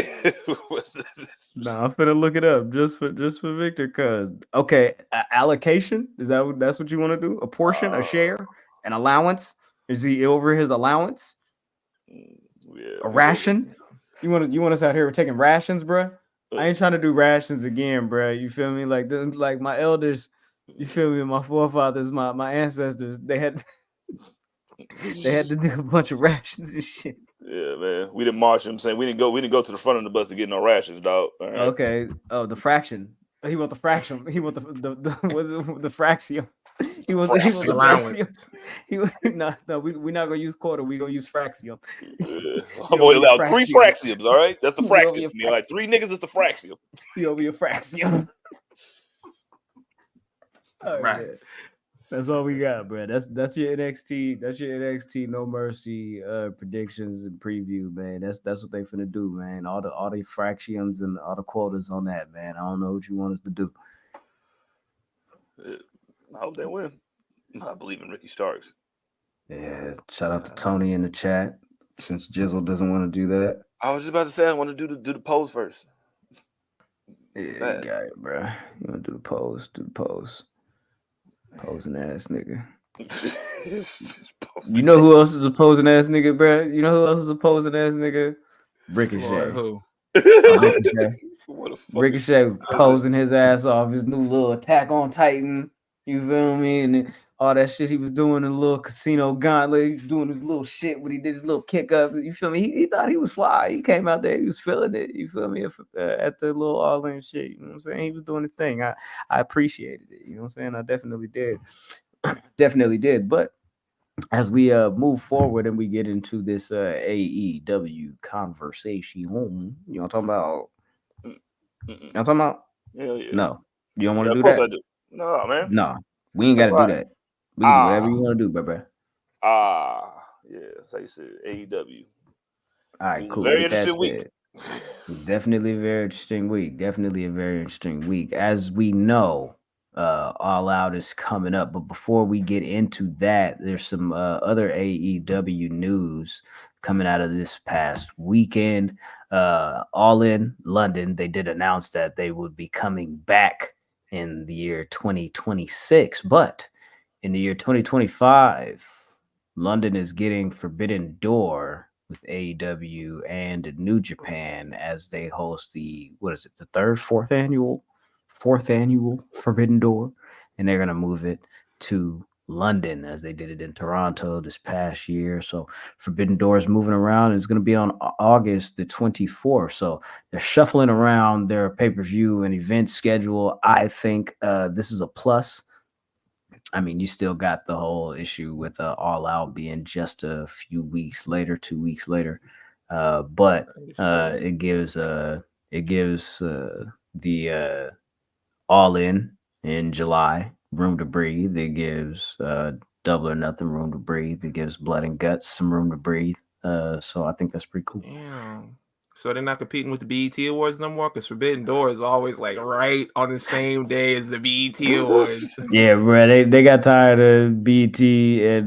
what's this? Nah, I'm finna look it up just for Victor. Cause okay, allocation is that's what you want to do? A portion, a share, an allowance? Is he over his allowance? Yeah, a ration? You want us out here taking rations, bro? I ain't trying to do rations again, bro. You feel me? Like my elders, you feel me? My forefathers, my ancestors, they had to do a bunch of rations and shit. Yeah, man. We didn't march. I'm saying we didn't go to the front of the bus to get no rations, dog. All right. Okay. Oh, the fraction. He want the fraction. He want the fraction. He want the fraction. We're not gonna use quarter. We're gonna use fraction. Yeah. I'm only allowed 3 fractions. All right, that's the fraction. Like 3 niggas is the fraction. You'll be a fraction. Right. Man. That's all we got, bro. That's your NXT. That's your NXT No Mercy predictions and preview, man. That's what they finna do, man. All the fractions and all the quotas on that, man. I don't know what you want us to do. I hope they win. I believe in Ricky Starks. Yeah. Shout out to Tony in the chat. Since Jizzle doesn't want to do that, I was just about to say I want to do the pose first. Yeah, you got it, bro. You want to do the pose? Do the pose. Posing ass nigga. You know who else is a posing ass nigga, bro? You know who else is a posing ass nigga? Ricochet. Who? Ricochet posing his ass off. His new little Attack on Titan You feel me? And then all that shit he was doing in the little casino gauntlet, he was doing his little shit when he did his little kick up. You feel me? He thought he was fly. He came out there, he was feeling it. You feel me? At the little all in shit. You know what I'm saying? He was doing his thing. I appreciated it. You know what I'm saying? I definitely did. Definitely did. But as we move forward and we get into this AEW conversation, you know what I'm talking about? Mm-mm. You know what I'm talking about? Hell yeah. No. You don't want Yeah, to of do course that? I do. No, man. No. We ain't So got to do that. We can do whatever you want to do, bro. Yeah, that's how you said AEW. All right, It was a cool. very With that interesting week. said, definitely a very interesting week. Definitely a very interesting week. As we know, All Out is coming up. But before we get into that, there's some other AEW news coming out of this past weekend. All in London, they did announce that they would be coming back in the year 2026. But in the year 2025, London is getting Forbidden Door with AEW and New Japan as they host the fourth annual Forbidden Door, and they're gonna move it to London as they did it in Toronto this past year. So Forbidden Door is moving around. It's going to be on August the 24th. So they're shuffling around their pay-per-view and event schedule. I think this is a plus. I mean, you still got the whole issue with All Out being just a few weeks later, 2 weeks later, but it gives the All in July room to breathe. It gives Double or Nothing room to breathe. It gives Blood and Guts some room to breathe. So I think that's pretty cool. Damn. So they're not competing with the BET Awards no more, because Forbidden Door is always like right on the same day as the BET Awards. Yeah, bro. They got tired of BT and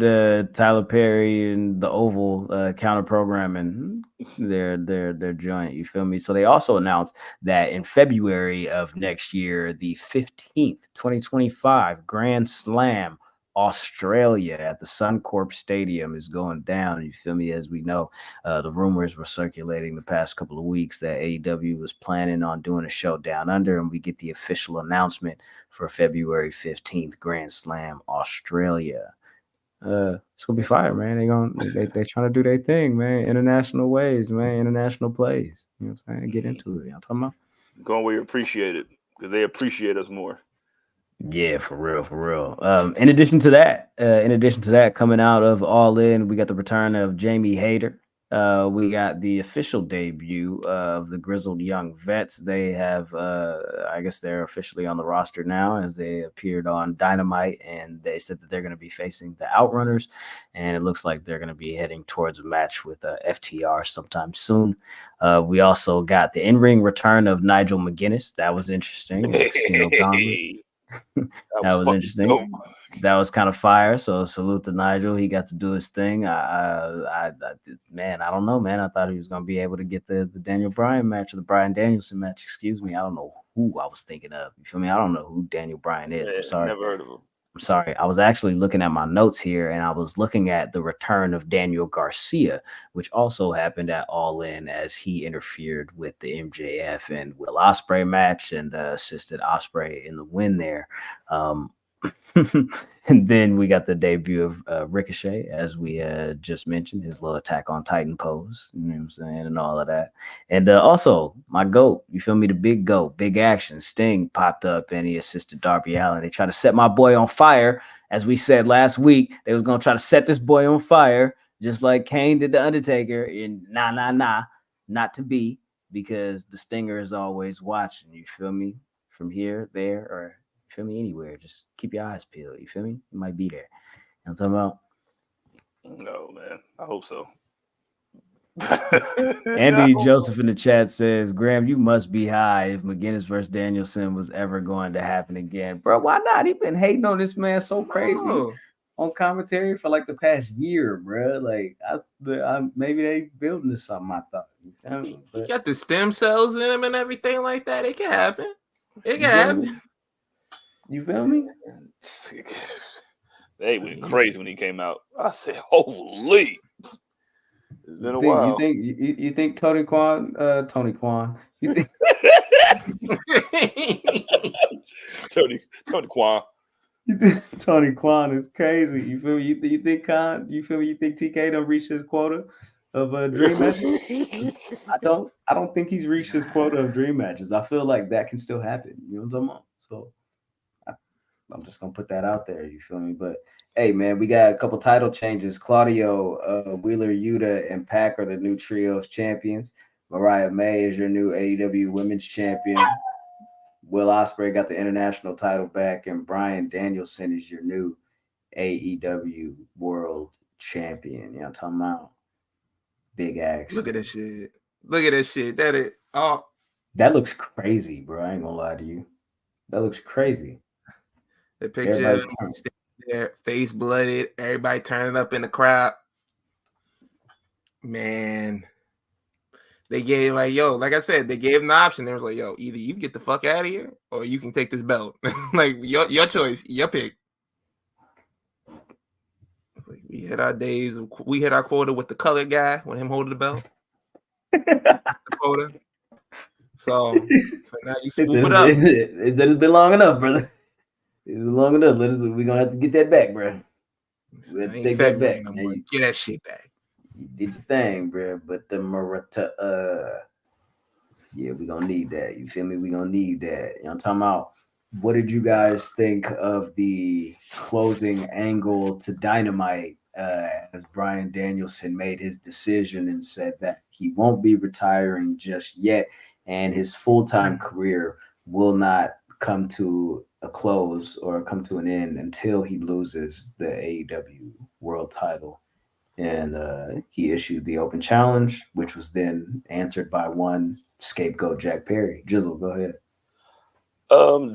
Tyler Perry and the Oval counter programming their joint. You feel me? So they also announced that in February of next year, the 15th, 2025 Grand Slam Australia at the Suncorp Stadium is going down. You feel me? As we know, the rumors were circulating the past couple of weeks that AEW was planning on doing a show down under, and we get the official announcement for February 15th Grand Slam Australia. It's gonna be fire, man. They trying to do their thing, man. International ways, man. International plays. You know what I'm saying? Get into it. You know what I'm talking about? Going where you appreciate it, because they appreciate us more. Yeah, for real, for real. In addition to that, coming out of All In, we got the return of Jamie Hayter. We got the official debut of the Grizzled Young Vets. They have, I guess, they're officially on the roster now as they appeared on Dynamite, and they said that they're going to be facing the Outrunners, and it looks like they're going to be heading towards a match with FTR sometime soon. We also got the in-ring return of Nigel McGuinness. That was interesting. In the Casino Gauntlet. That was interesting. Dope. That was kind of fire. So salute to Nigel. He got to do his thing. Man, I don't know, man. I thought he was gonna be able to get the Daniel Bryan match or the Bryan Danielson match. Excuse me. I don't know who I was thinking of. You feel me? I don't know who Daniel Bryan is. I'm sorry. Never heard of him. I'm sorry. I was actually looking at my notes here, and I was looking at the return of Daniel Garcia, which also happened at All In as he interfered with the MJF and Will Ospreay match and assisted Ospreay in the win there. And then we got the debut of Ricochet, as we just mentioned, his little Attack on Titan pose, you know what I'm saying, and all of that. And also, my GOAT, you feel me, the big GOAT, Big Action, Sting popped up and he assisted Darby Allin. They tried to set my boy on fire. As we said last week, they was going to try to set this boy on fire, just like Kane did the Undertaker, and not to be, because the Stinger is always watching, you feel me, from here, there, or you feel me, anywhere. Just keep your eyes peeled. You feel me? You might be there. You know what I'm talking about? No, man. I hope so. Andy Joseph in the chat says, Graham, you must be high if McGuinness versus Danielson was ever going to happen again. Bro, why not? He been hating on this man so crazy on commentary for like the past year, bro. Like, maybe they building this something, I thought. He got the stem cells in him and everything like that. It can happen. It can happen. You feel me? They went crazy when he came out. I said, "Holy!" It's been a while. You think Tony Kwan? You think Tony Kwan? Tony Khan is crazy. You feel me? You think Khan? You feel me? You think TK don't reach his quota of dream matches? I don't think he's reached his quota of dream matches. I feel like that can still happen. You know what I'm talking about? So I'm just gonna put that out there. You feel me? But hey, man, we got a couple title changes. Claudio, Wheeler, Yuta, and Pac are the new trios champions. Mariah May is your new AEW Women's Champion. Will Ospreay got the international title back, and Bryan Danielson is your new AEW World Champion. You know what I'm talking about? Big action. Look at this shit. Look at this shit. That looks crazy, bro. I ain't gonna lie to you. That looks crazy. The picture there, face blooded, everybody turning up in the crowd. Man. They gave like I said, they gave them the option. They was like, yo, either you get the fuck out of here or you can take this belt. Like your choice, your pick. Like, we hit our quota with the colored guy when him holding the belt. The quota. So now you swoop it up. It's been long enough, brother. It's been long enough. We're gonna have to get that back, bro. We'll take that back. No get that shit back. You did your thing, bro. But the Marita, yeah, we're gonna need that. You feel me? We're gonna need that. You know what I'm talking about? What did you guys think of the closing angle to Dynamite as Bryan Danielson made his decision and said that he won't be retiring just yet, and his full-time career will not come to a close or come to an end until he loses the AEW World Title? And he issued the open challenge, which was then answered by one scapegoat, Jack Perry. Jizzle, go ahead.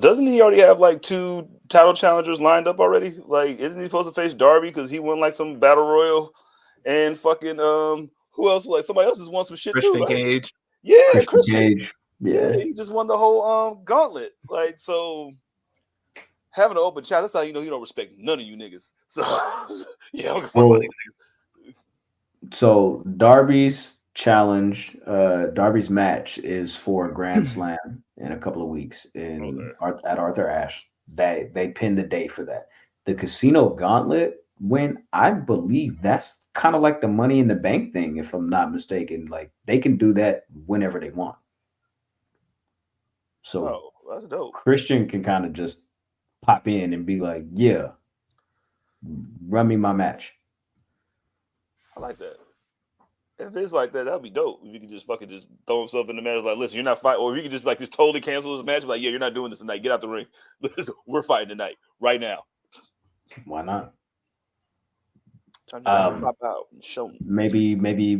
Doesn't he already have like 2 title challengers lined up already? Like, isn't he supposed to face Darby because he won like some battle royal and fucking who else? Like somebody else just won some shit Christian too, right? Cage. Yeah, Christian Cage. Yeah, he just won the whole gauntlet. Like, so having an open challenge, that's how you know you don't respect none of you niggas. So yeah, I don't give a fuck about niggas. So Darby's challenge, Darby's match is for a Grand Slam in a couple of weeks at Arthur Ashe. They pinned the date for that. The Casino Gauntlet win, I believe that's kind of like the Money in the Bank thing, if I'm not mistaken. Like they can do that whenever they want. So that's dope. Christian can kind of just pop in and be like, yeah, run me my match. I like that. If it's like that, that'd be dope. If you could just fucking just throw himself in the match, like, listen, you're not fighting, or if you could just like just totally cancel his match, like, yeah, you're not doing this tonight. Get out the ring. We're fighting tonight, right now. Why not? Pop out and show me. Maybe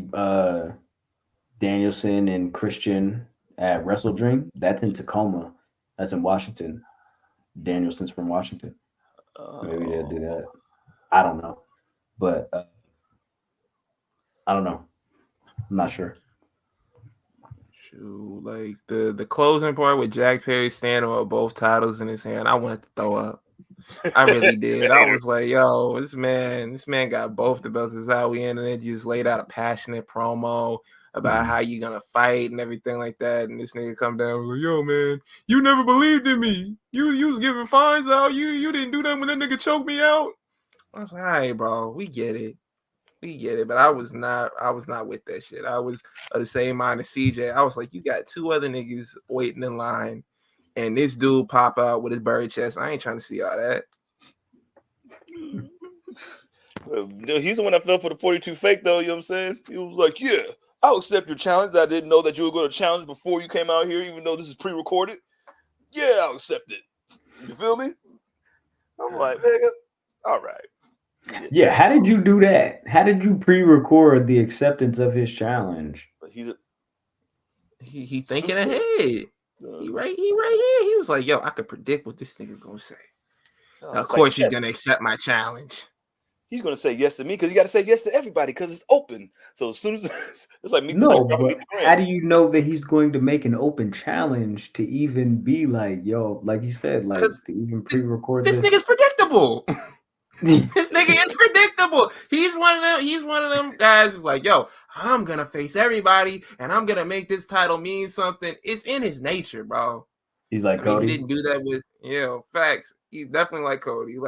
Danielson and Christian at Wrestle Dream. That's in Tacoma. That's in Washington. Danielson's from Washington. Maybe they'll do that. I don't know, but I don't know. I'm not sure. Shoot, like the closing part with Jack Perry standing with both titles in his hand, I wanted to throw up. I really did. I was like, yo, this man got both the belts. This is how we ended it. You just laid out a passionate promo about how you gonna fight and everything like that. And this nigga come down and was like, yo, man, you never believed in me. You was giving fines out. You didn't do that when that nigga choked me out. I was like, all right, bro, we get it. But I was not with that shit. I was of the same mind as CJ. I was like, you got 2 other niggas waiting in line, and this dude pop out with his bird chest. I ain't trying to see all that. He's the one that fell for the 42 fake, though. You know what I'm saying? He was like, yeah, I'll accept your challenge. I didn't know that you were going to challenge before you came out here, even though this is pre-recorded. Yeah, I'll accept it. You feel me? I'm like, nigga, all right. Yeah, how did you do that? How did you pre-record the acceptance of his challenge? He thinking ahead. He right here. He was like, yo, I could predict what this nigga's gonna say. Of course, he's gonna accept my challenge. He's gonna say yes to me because you got to say yes to everybody because it's open. So as soon as it's like me, no, but how do you know that he's going to make an open challenge to even be like, yo, like you said, like to even pre-record this? This nigga's predictable. This nigga is predictable. He's one of them guys who's like, yo, I'm gonna face everybody and I'm gonna make this title mean something. It's in his nature, bro. He's like, Cody. He didn't do that with facts. He's definitely like Cody.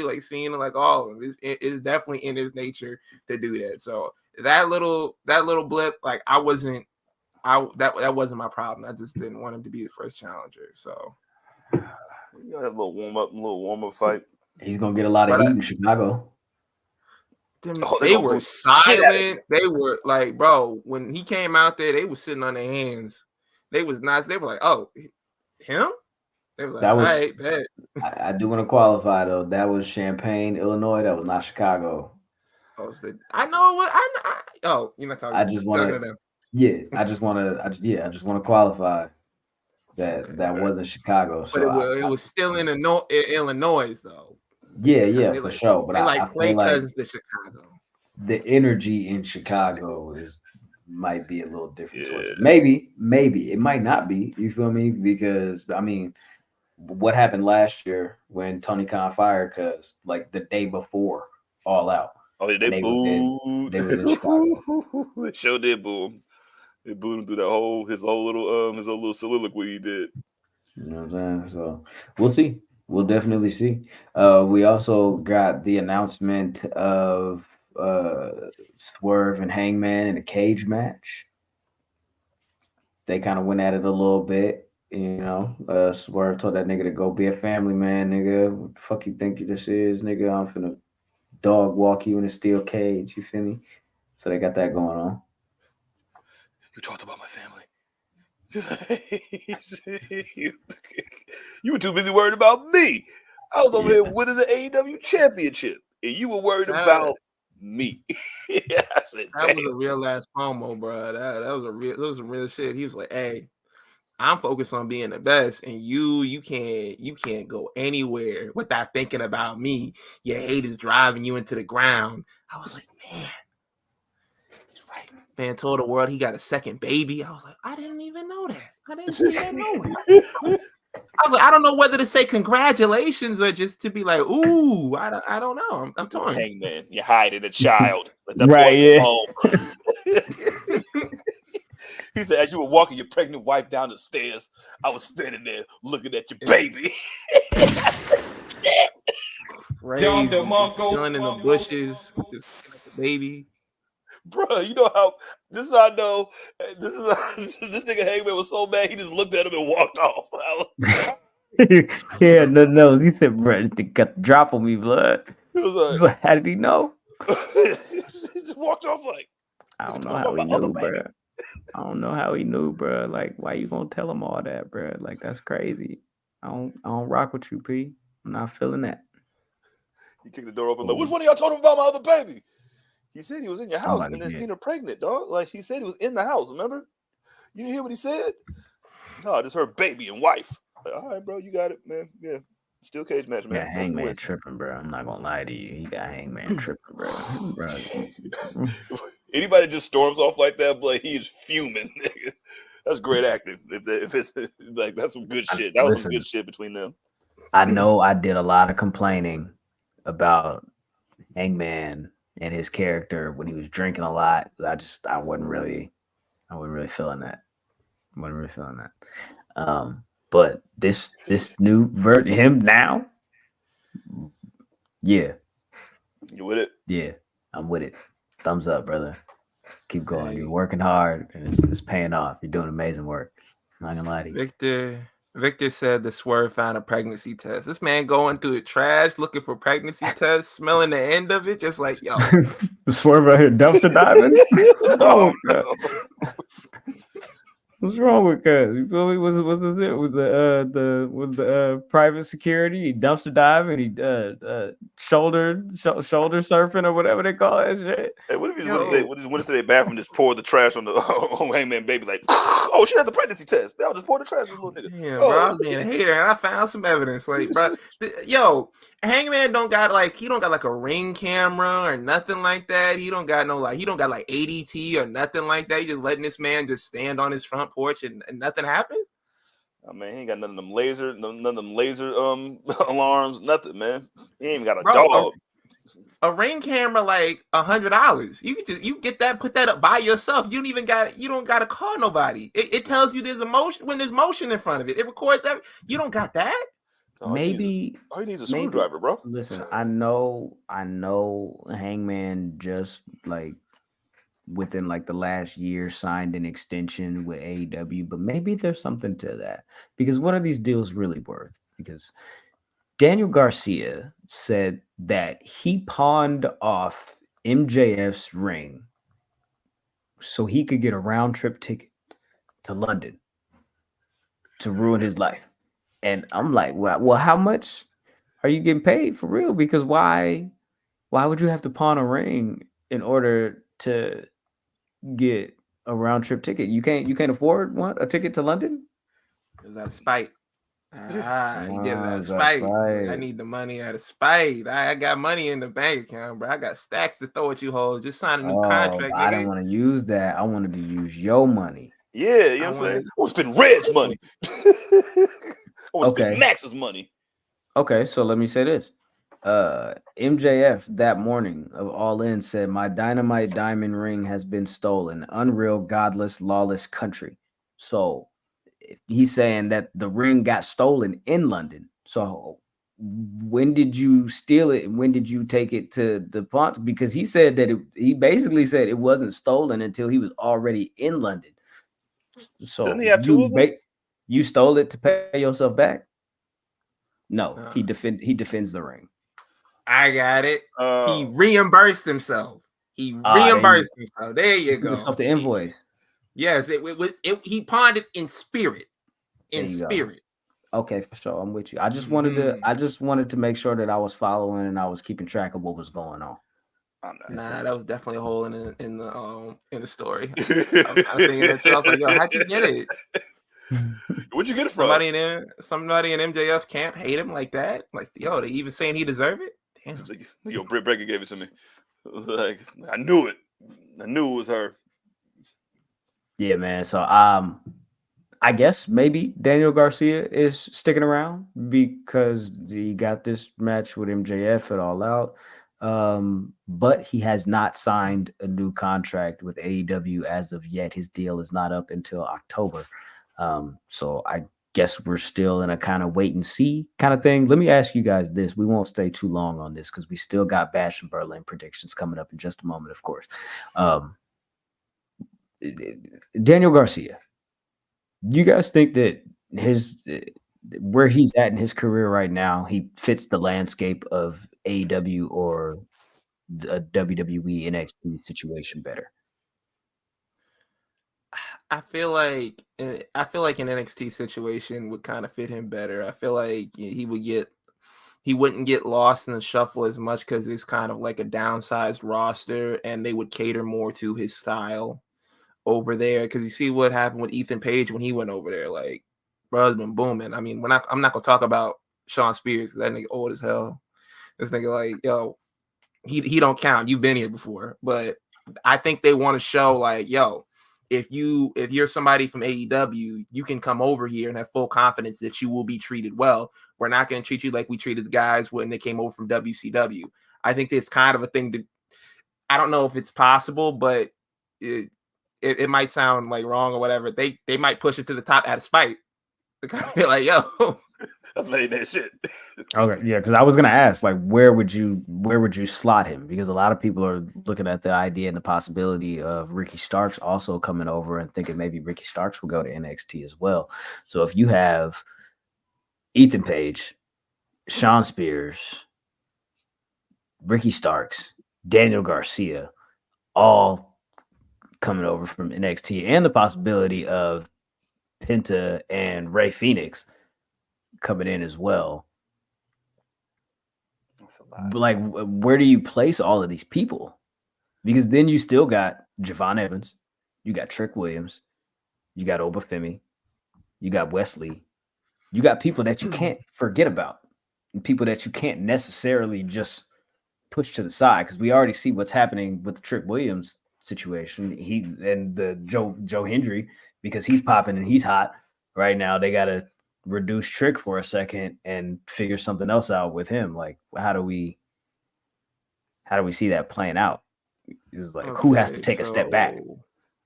Like Cena, like all of them. It's definitely in his nature to do that. So that little blip, like that wasn't my problem. I just didn't want him to be the first challenger. So you gotta have a little warm up fight. He's gonna get a lot of heat in Chicago. They were silent. They were like, bro, when he came out there, they were sitting on their hands. They was nice. They were like, oh, him? They was like, all right, bet. I do want to qualify though. That was Champaign, Illinois. That was not Chicago. Oh, I know what oh, you're not talking. I just want to. Yeah, I just want to qualify that wasn't Chicago. So but it was still in Illinois though. Yeah, for sure. But I play cousins to Chicago. The energy in Chicago might be a little different towards it. Maybe it might not be. You feel me? Because I mean, what happened last year when Tony Khan fired Cuz like the day before All Out? Oh, yeah, they booed. They was in Chicago. They sure did boo him. They booed him through his whole little soliloquy he did. You know what I'm saying? So we'll see. We'll definitely see. We also got the announcement of Swerve and Hangman in a cage match. They kind of went at it a little bit. You know, Swerve told that nigga to go be a family man, nigga. What the fuck you think this is, nigga? I'm finna dog walk you in a steel cage. You feel me? So they got that going on. You talked about my family. You were too busy worried about me. I was over here winning the AEW championship, and you were worried about me. I said, that was a real ass promo, bro. That was some real shit. He was like, "Hey, I'm focused on being the best, and you can't go anywhere without thinking about me. Your hate is driving you into the ground." I was like, man, he's right. Man told the world he got a second baby. I was like, I didn't even know that. I didn't see that nowhere. I was like, I don't know whether to say congratulations or just to be like, ooh, I don't know. I'm torn. Hangman, you're hiding a child. Right, yeah. He said, as you were walking your pregnant wife down the stairs, I was standing there looking at your baby. Crazy, chilling in the bushes, just looking at the baby. Bro, you know how this is how I know this nigga Hangman was so mad he just looked at him and walked off. Yeah, no. He said, bro, this nigga got the drop on me, blood. He was like, how did he know? He just walked off like, I don't know how he knew, bro. I don't know how he knew, bro. Like, why you gonna tell him all that, bro? Like, that's crazy. I don't rock with you, P. I'm not feeling that. He kicked the door open like, which one of y'all told him about my other baby? He said he was in your house and then seen her pregnant, dog. Like, he said he was in the house, remember? You didn't hear what he said? No, I just heard baby and wife. Like, all right, bro, you got it, man. Yeah. Steel cage match, man. Yeah, Hangman tripping, bro. I'm not gonna lie to you. He got Hangman tripping, bro. Anybody just storms off like that, like he is fuming. That's great acting. If it's like that's some good shit. That was some good shit between them. I know I did a lot of complaining about Hangman and his character when he was drinking a lot. I wasn't really feeling that. But this new version, him now, yeah. You with it? Yeah, I'm with it. Thumbs up, brother. Keep going. You're working hard, and it's paying off. You're doing amazing work. I'm not gonna lie to you. Victor said the Swerve found a pregnancy test. This man going through the trash looking for pregnancy tests, smelling the end of it, just like, yo. Swerve out here dumpster diving? Oh, no. What's wrong with that? You feel me? What's it with the private security? He dumpster diving, he shoulder surfing or whatever they call that shit. Hey, what if he just went to their bathroom, just poured the trash on the Hangman baby, like, oh, she has the pregnancy test. I'll just pour the trash on the little nigga. Yeah, bro, I was being a hater, and I found some evidence. Like, bro, Hangman don't got like a ring camera or nothing like that. He don't got like ADT or nothing like that. He just letting this man just stand on his front porch and nothing happens. I mean, he ain't got none of them laser alarms, nothing, man. He ain't even got a dog. A ring camera like $100. You get that, put that up by yourself. You don't got to call nobody. It tells you there's a motion when there's motion in front of it. It records everything. You don't got that. maybe all he needs is a maybe screwdriver, bro. listen, I know Hangman just like within like the last year signed an extension with AEW, but maybe there's something to that. Because what are these deals really worth? Because Daniel Garcia said that he pawned off MJF's ring so he could get a round trip ticket to London to ruin his life. And I'm like, well, how much are you getting paid for real? Because why would you have to pawn a ring in order to get a round trip ticket? You can't afford a ticket to London? Is that spite? He did it out of That's spite. right. I need the money out of spite. I got money in the bank account, bro. I got stacks to throw at you, hoes. Just sign a new contract, I nigga. didn't want to use that. I wanted to use your money. Yeah, you know what I'm saying? I want to spend Red's money. I want to spend Max's money. Okay, so let me say this. MJF that morning of All In said, "My Dynamite diamond ring has been stolen. Unreal, godless, lawless country." So he's saying that the ring got stolen in London. So when did you steal it? When did you take it to the pawn? Because he said that he basically said it wasn't stolen until he was already in London. So Doesn't he have two of them? You stole it to pay yourself back? No, he defends the ring. I got it. He reimbursed himself. There you go. Yourself the invoice. Yes, he pawned it in spirit. Okay, for sure. I'm with you. I just wanted to make sure that I was following and I was keeping track of what was going on. Nah, that was definitely a hole in the story. I was kind of thinking that too. I was like, yo, how'd you get it? Where'd you get it from? Somebody in MJF camp hate him like that? Like, yo, they even saying he deserve it? Damn. Like, yo, Brit Baker gave it to me. Like, I knew it. I knew it was her. Yeah, man. So I guess maybe Daniel Garcia is sticking around because he got this match with MJF at All Out. But he has not signed a new contract with AEW as of yet. His deal is not up until October. So I guess we're still in a kind of wait and see kind of thing. Let me ask you guys this. We won't stay too long on this because we still got Bash and Berlin predictions coming up in just a moment, of course. Daniel Garcia, you guys think that where he's at in his career right now, he fits the landscape of AEW or a WWE NXT situation better? I feel like an NXT situation would kind of fit him better. I feel like he wouldn't get lost in the shuffle as much because it's kind of like a downsized roster and they would cater more to his style over there. Because you see what happened with Ethan Page when he went over there, like, bro's been booming. I mean, I'm not gonna talk about Sean Spears because that nigga old as hell. This nigga, like, yo, he don't count. You've been here before, but I think they want to show like, yo, if you're somebody from AEW, you can come over here and have full confidence that you will be treated well. We're not going to treat you like we treated the guys when they came over from WCW. I think it's kind of a thing I don't know if it's possible, but it might sound like wrong or whatever. They might push it to the top out of spite. To kind of be like, yo, that's made that shit. Okay, yeah, because I was gonna ask, like, where would you slot him? Because a lot of people are looking at the idea and the possibility of Ricky Starks also coming over and thinking maybe Ricky Starks will go to NXT as well. So if you have Ethan Page, Sean Spears, Ricky Starks, Daniel Garcia, all coming over from NXT, and the possibility of Penta and Rey Fenix coming in as well. Like, where do you place all of these people? Because then you still got Javon Evans, you got Trick Williams, you got Obafemi, you got Wesley, you got people that you can't forget about, and people that you can't necessarily just push to the side. Because we already see what's happening with the Trick Williams situation. He and the Joe Hendry, because he's popping and he's hot right now. They got to reduce Trick for a second and figure something else out with him. Like, how do we see that playing out? It's like, who has to take a step back?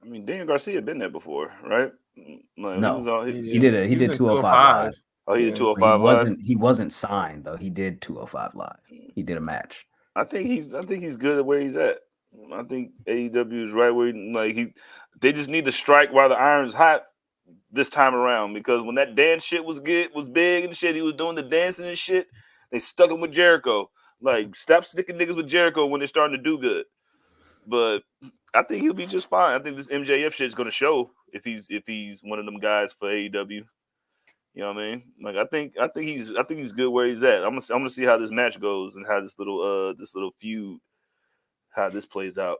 I mean, Daniel Garcia had been there before, right? Like, no, he did 205 Live. Oh, he did Yeah. 205 live. He wasn't signed though. He did 205 live. He did a match. I think he's good at where he's at. I think AEW is right where they just need to strike while the iron's hot this time around, because when that dance shit was big and shit, he was doing the dancing and shit. They stuck him with Jericho. Like, stop sticking niggas with Jericho when they're starting to do good. But I think he'll be just fine. I think this MJF shit is gonna show if he's one of them guys for AEW. You know what I mean? Like, I think he's good where he's at. I'm gonna see how this match goes and how this little feud, how this plays out.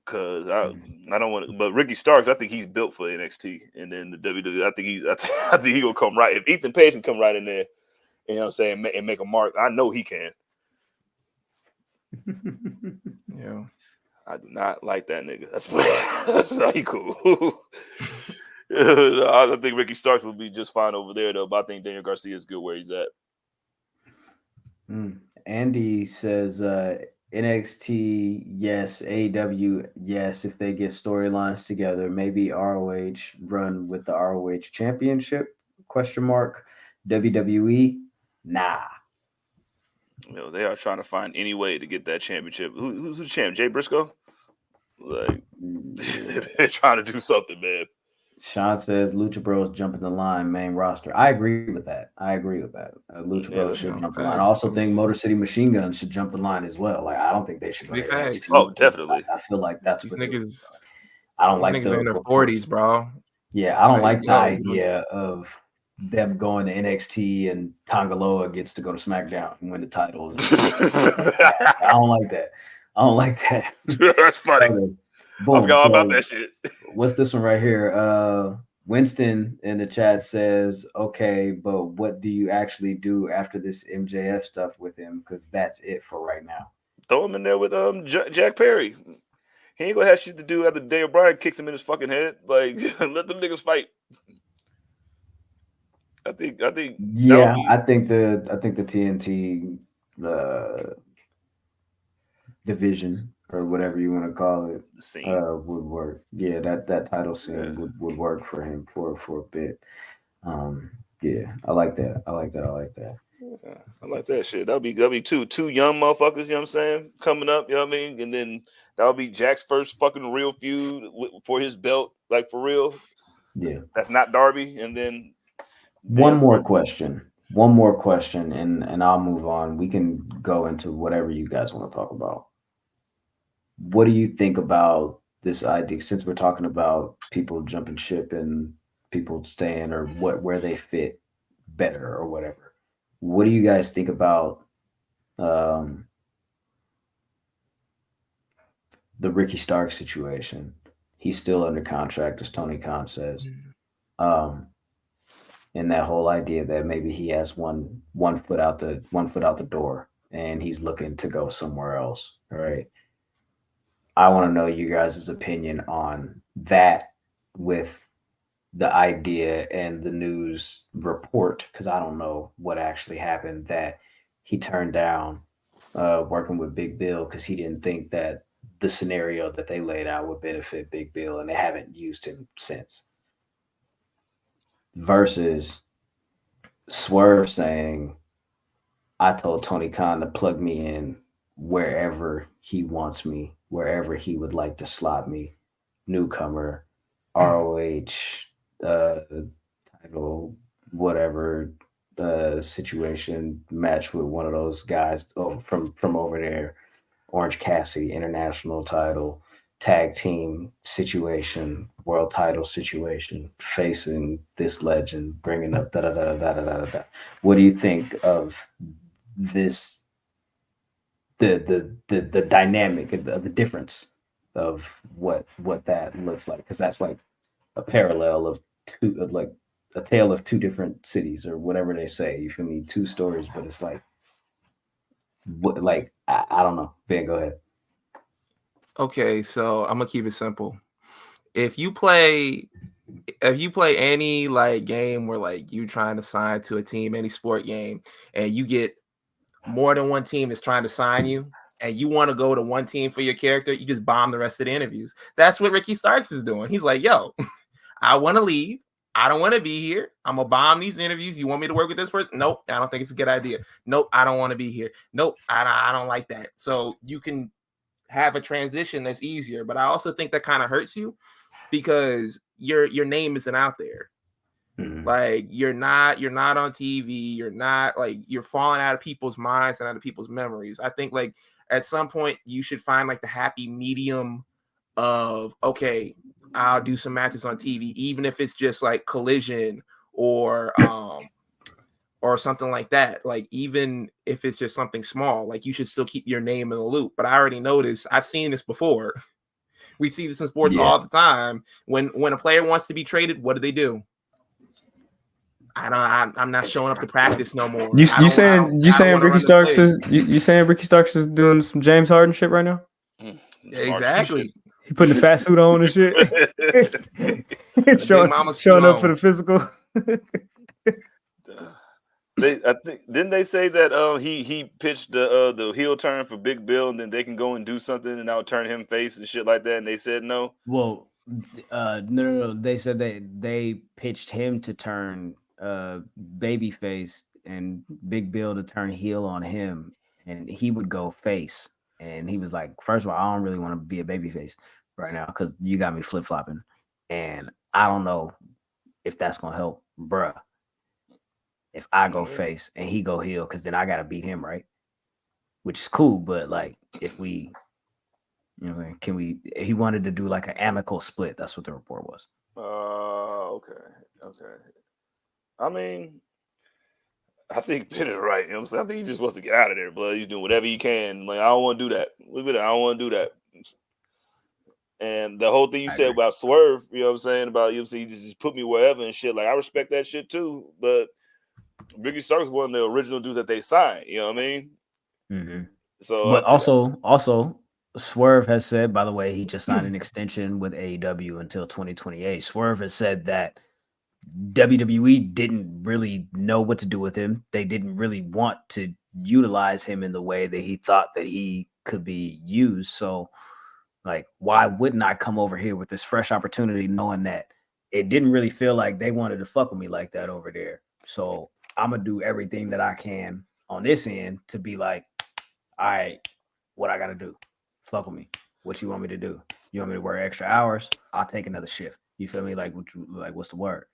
Cause I don't want to, but Ricky Starks, I think he's built for NXT, and then the WWE. I think he gonna come right. If Ethan Page can come right in there, you know what I'm saying, and make a mark, I know he can. Yeah. I do not like that nigga. That's not cool. I think Ricky Starks will be just fine over there though, but I think Daniel Garcia is good where he's at. Andy says NXT, yes. AEW, yes. If they get storylines together, maybe ROH run with the ROH championship? ? WWE, nah. You know, they are trying to find any way to get that championship. Who's the champ? Jay Briscoe? Like, they're trying to do something, man. Sean says Lucha Bros jumping the line main roster. I agree with that. Lucha Bros should jump the line. I also think Motor City Machine Guns should jump the line as well. Like, I don't think they should go to NXT. Oh, definitely. I feel like that's these what niggas. I don't like niggas in their 40s, bro. Yeah, I don't like the idea of them going to NXT and Tangaloa gets to go to SmackDown and win the titles. I don't like that. That's funny. Boom. I forgot all about that shit. What's this one right here? Winston in the chat says, okay, but what do you actually do after this MJF stuff with him? Because that's it for right now. Throw him in there with Jack Perry. He ain't gonna have shit to do after Daniel Bryan kicks him in his fucking head. Like, let them niggas fight. I think. Yeah, I think the TNT division, or whatever you want to call it, would work. Yeah, that title scene would work for him for a bit. Yeah, I like that. Yeah, I like that shit. That'll be two young motherfuckers, you know what I'm saying, coming up, you know what I mean? And then that'll be Jack's first fucking real feud for his belt, like, for real. Yeah. That's not Darby. And then one more question, and I'll move on. We can go into whatever you guys want to talk about. What do you think about this idea, since we're talking about people jumping ship and people staying, or where they fit better or whatever? What do you guys think about the Ricky Starks situation? He's still under contract, as Tony Khan says. And that whole idea that maybe he has one foot out the door and he's looking to go somewhere else. All right. I want to know you guys' opinion on that, with the idea and the news report, because I don't know what actually happened, that he turned down working with Big Bill because he didn't think that the scenario that they laid out would benefit Big Bill, and they haven't used him since. Versus Swerve saying, I told Tony Khan to plug me in wherever he wants me, wherever he would like to slot me. Newcomer, ROH, title, whatever situation, match with one of those guys from over there. Orange Cassidy, international title, tag team situation, world title situation, facing this legend, bringing up da. What do you think of this? The dynamic of the difference of what that looks like, because that's like a parallel of a tale of two different cities, or whatever they say. You feel me? Two stories, but it's like, what, like, I don't know. Ben, go ahead. Okay, so I'm gonna keep it simple. If you play any like game where like you trying to sign to a team, any sport game, and you get more than one team that's trying to sign you, and you want to go to one team for your character, you just bomb the rest of the interviews. That's what Ricky Starks is doing. He's like, yo, I want to leave. I don't want to be here. I'm gonna bomb these interviews. You want me to work with this person? Nope, I don't think it's a good idea. Nope, I don't want to be here. Nope, I don't like that. So you can have a transition that's easier, but I also think that kind of hurts you because your name isn't out there. Mhm. Like you're not on TV. You're not like you're falling out of people's minds and out of people's memories. I think like at some point you should find like the happy medium of okay, I'll do some matches on TV, even if it's just like Collision or something like that. Like even if it's just something small, like you should still keep your name in the loop. But I already noticed, I've seen this before. We see this in sports all the time. When a player wants to be traded, what do? I'm not showing up to practice no more. You saying Ricky Starks is you saying Ricky Starks is doing some James Harden shit right now? Exactly. He putting the fat suit on and shit. showing up for the physical. I think didn't they say that he pitched the heel turn for Big Bill and then they can go and do something and now turn him face and shit like that and they said no? Well, no. They said they pitched him to turn babyface and Big Bill to turn heel on him, and he would go face. And he was like, first of all, I don't really want to be a babyface right now because you got me flip flopping, and I don't know if that's gonna help, bruh. If I go face and he go heel, because then I gotta beat him, right? Which is cool, but like if we, can we? He wanted to do like an amicable split. That's what the report was. Okay. I mean, I think Ben is right. You know what I'm saying? I think he just wants to get out of there, blood. He's doing whatever he can. Like, I don't want to do that. Look at that. I don't want to do that. And the whole thing you said about Swerve, you know what I'm saying? About, you he just put me wherever and shit. Like, I respect that shit too. But Ricky Starks is one of the original dudes that they signed. You know what I mean? Mm-hmm. So, but also, Swerve has said, by the way, he just signed an extension with AEW until 2028. Swerve has said that WWE didn't really know what to do with him. They didn't really want to utilize him in the way that he thought that he could be used. So, like, why wouldn't I come over here with this fresh opportunity knowing that it didn't really feel like they wanted to fuck with me like that over there? So I'm going to do everything that I can on this end to be like, all right, what I got to do? Fuck with me. What you want me to do? You want me to work extra hours? I'll take another shift. You feel me? Like, what's the word?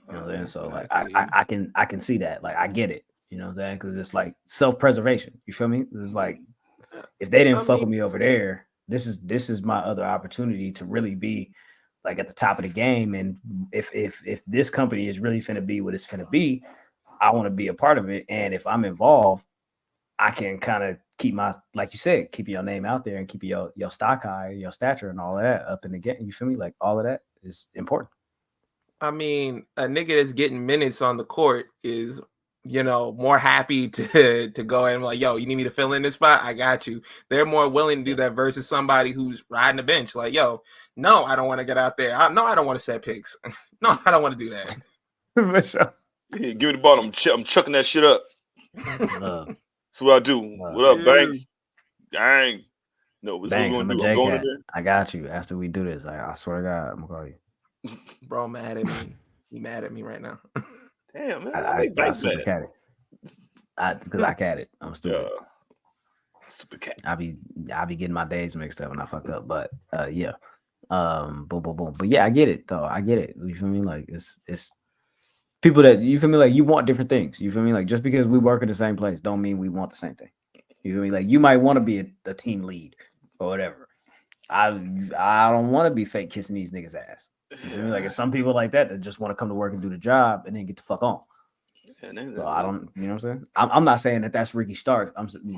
You know what I'm saying? So like I can see that. Like I get it. You know what I'm saying? Because it's like self-preservation. You feel me? It's like if they didn't fuck with me over there, this is my other opportunity to really be like at the top of the game. And if this company is really finna be what it's finna be, I want to be a part of it. And if I'm involved, I can kind of keep my, like you said, keep your name out there and keep your stock high, your stature and all of that up in the game. You feel me? Like all of that is important. I mean, a nigga that's getting minutes on the court is, more happy to go and like, yo, you need me to fill in this spot? I got you. They're more willing to do that versus somebody who's riding the bench. Like, yo, no, I don't want to get out there. No, I don't want to set picks. No, I don't want to do that. For sure. Yeah, give me the ball. I'm chucking that shit up. That's what I do. What up, Banks? Dang. No, what's Banks, going I'm to do? I'm going I got you. After we do this, I swear to God, I'm gonna call you. Bro, mad at me. You mad at me right now? Damn, man. I super cat it. Because I cat it. I'm stupid. Super cat. I be getting my days mixed up and I fucked up. But yeah. Boom. But yeah, I get it though. I get it. You feel me? Like it's people that you feel me like you want different things. You feel me? Like just because we work in the same place don't mean we want the same thing. You feel me? Like you might want to be a team lead or whatever. I don't want to be fake kissing these niggas' ass. You feel me? Like it's some people like that just want to come to work and do the job and then get the fuck on. So I don't, you know what I'm saying? I'm not saying that that's Ricky Stark,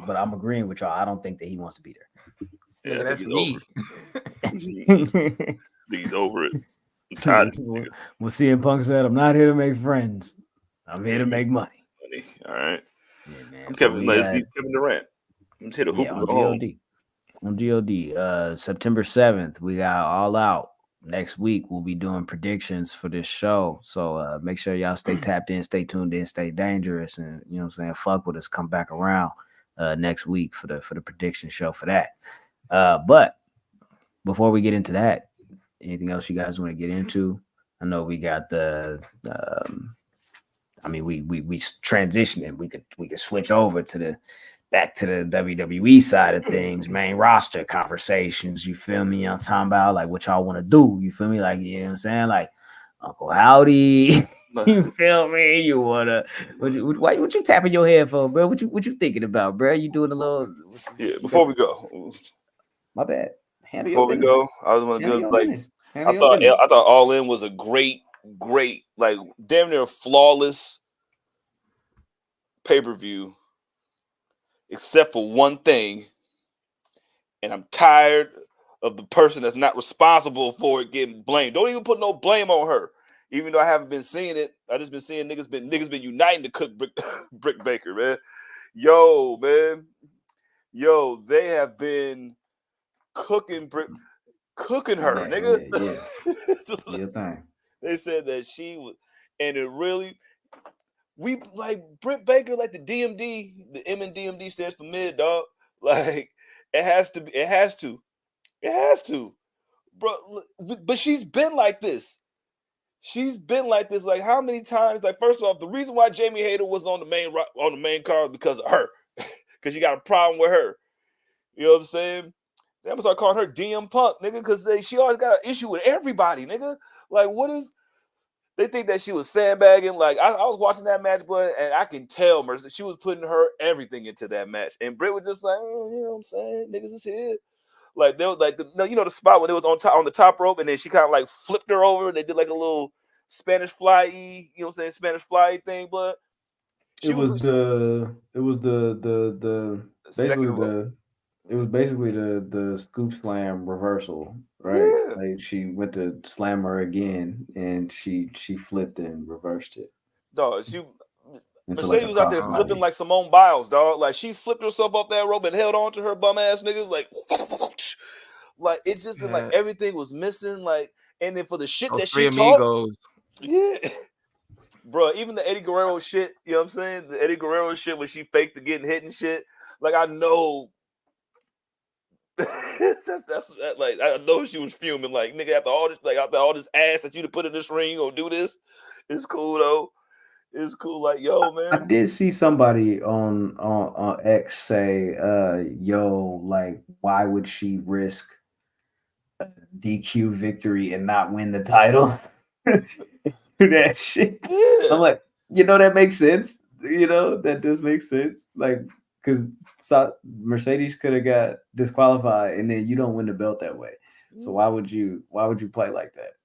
but I'm agreeing with y'all. I don't think that he wants to be there. Yeah, that's me. He's over it. I'm tired. Well, CM Punk said, "I'm not here to make friends. I'm here to make money." All right. Yeah, man. I'm Kevin Durant. I'm here to hoop and go home. On GOD, September 7th, we got All Out. Next week, we'll be doing predictions for this show. So make sure y'all stay tapped in, stay tuned in, stay dangerous. And, you know what I'm saying, fuck with us, come back around next week for the prediction show for that. But before we get into that, anything else you guys want to get into? I know we got the. I mean, we transitioning. We could switch over to the back to the WWE side of things, main roster conversations. You feel me? I'm talking about like what y'all want to do. You feel me? Like, you know what I'm saying? Like Uncle Howdy. You feel me? You wanna what you tapping your head for, bro? What you thinking about, bro? You doing a little Before we go, my bad. Handle before your we business. go, I was gonna Handle give your like business. Handle your business. I thought All In was a great, like damn near flawless pay-per-view, except for one thing, and I'm tired of the person that's not responsible for it getting blamed. Don't even put no blame on her. Even though I haven't been seeing it, I just been seeing niggas been uniting to cook Brit Baker, man. Yo, man. Yo, they have been cooking her, nigga. Yeah. Your thing. They said that she was, and it really, we like Brit Baker, like the DMD, the M and DMD stands for mid, dog. Like it has to, bro. But she's been like this. Like how many times? Like first off, the reason why Jamie Hayter was on the main card because of her, because you got a problem with her. You know what I'm saying? They gonna start calling her DM Punk, nigga, because she always got an issue with everybody, nigga. Like, what is? They think that she was sandbagging. Like, I was watching that match, but and I can tell, Mercy, she was putting her everything into that match, and Britt was just like, oh, you know what I'm saying, niggas is here. Like they was like, the spot when it was on the top rope, and then she kind of like flipped her over, and they did like a little Spanish fly, you know what I'm saying, Spanish fly thing, but It was basically the scoop slam reversal, right? Yeah. Like she went to slam her again, and she flipped and reversed it. Dog, Into Mercedes was out there flipping like Simone Biles, dog. Like she flipped herself off that rope and held on to her bum ass niggas, like it just been like everything was missing, like, and then for the shit that she talked, yeah, bro. Even the Eddie Guerrero shit, you know what I'm saying? The Eddie Guerrero shit when she faked the getting hit and shit. Like I know, that's like I know she was fuming. Like nigga, after all this ass that you to put in this ring, you gonna do this? It's cool though. It's cool. Like yo, man. I did see somebody on X say, "Yo, like, why would she risk a DQ victory and not win the title?" That shit. Yeah. I'm like, that makes sense. That does make sense. Like, because Mercedes could have got disqualified, and then you don't win the belt that way. So why would you play like that?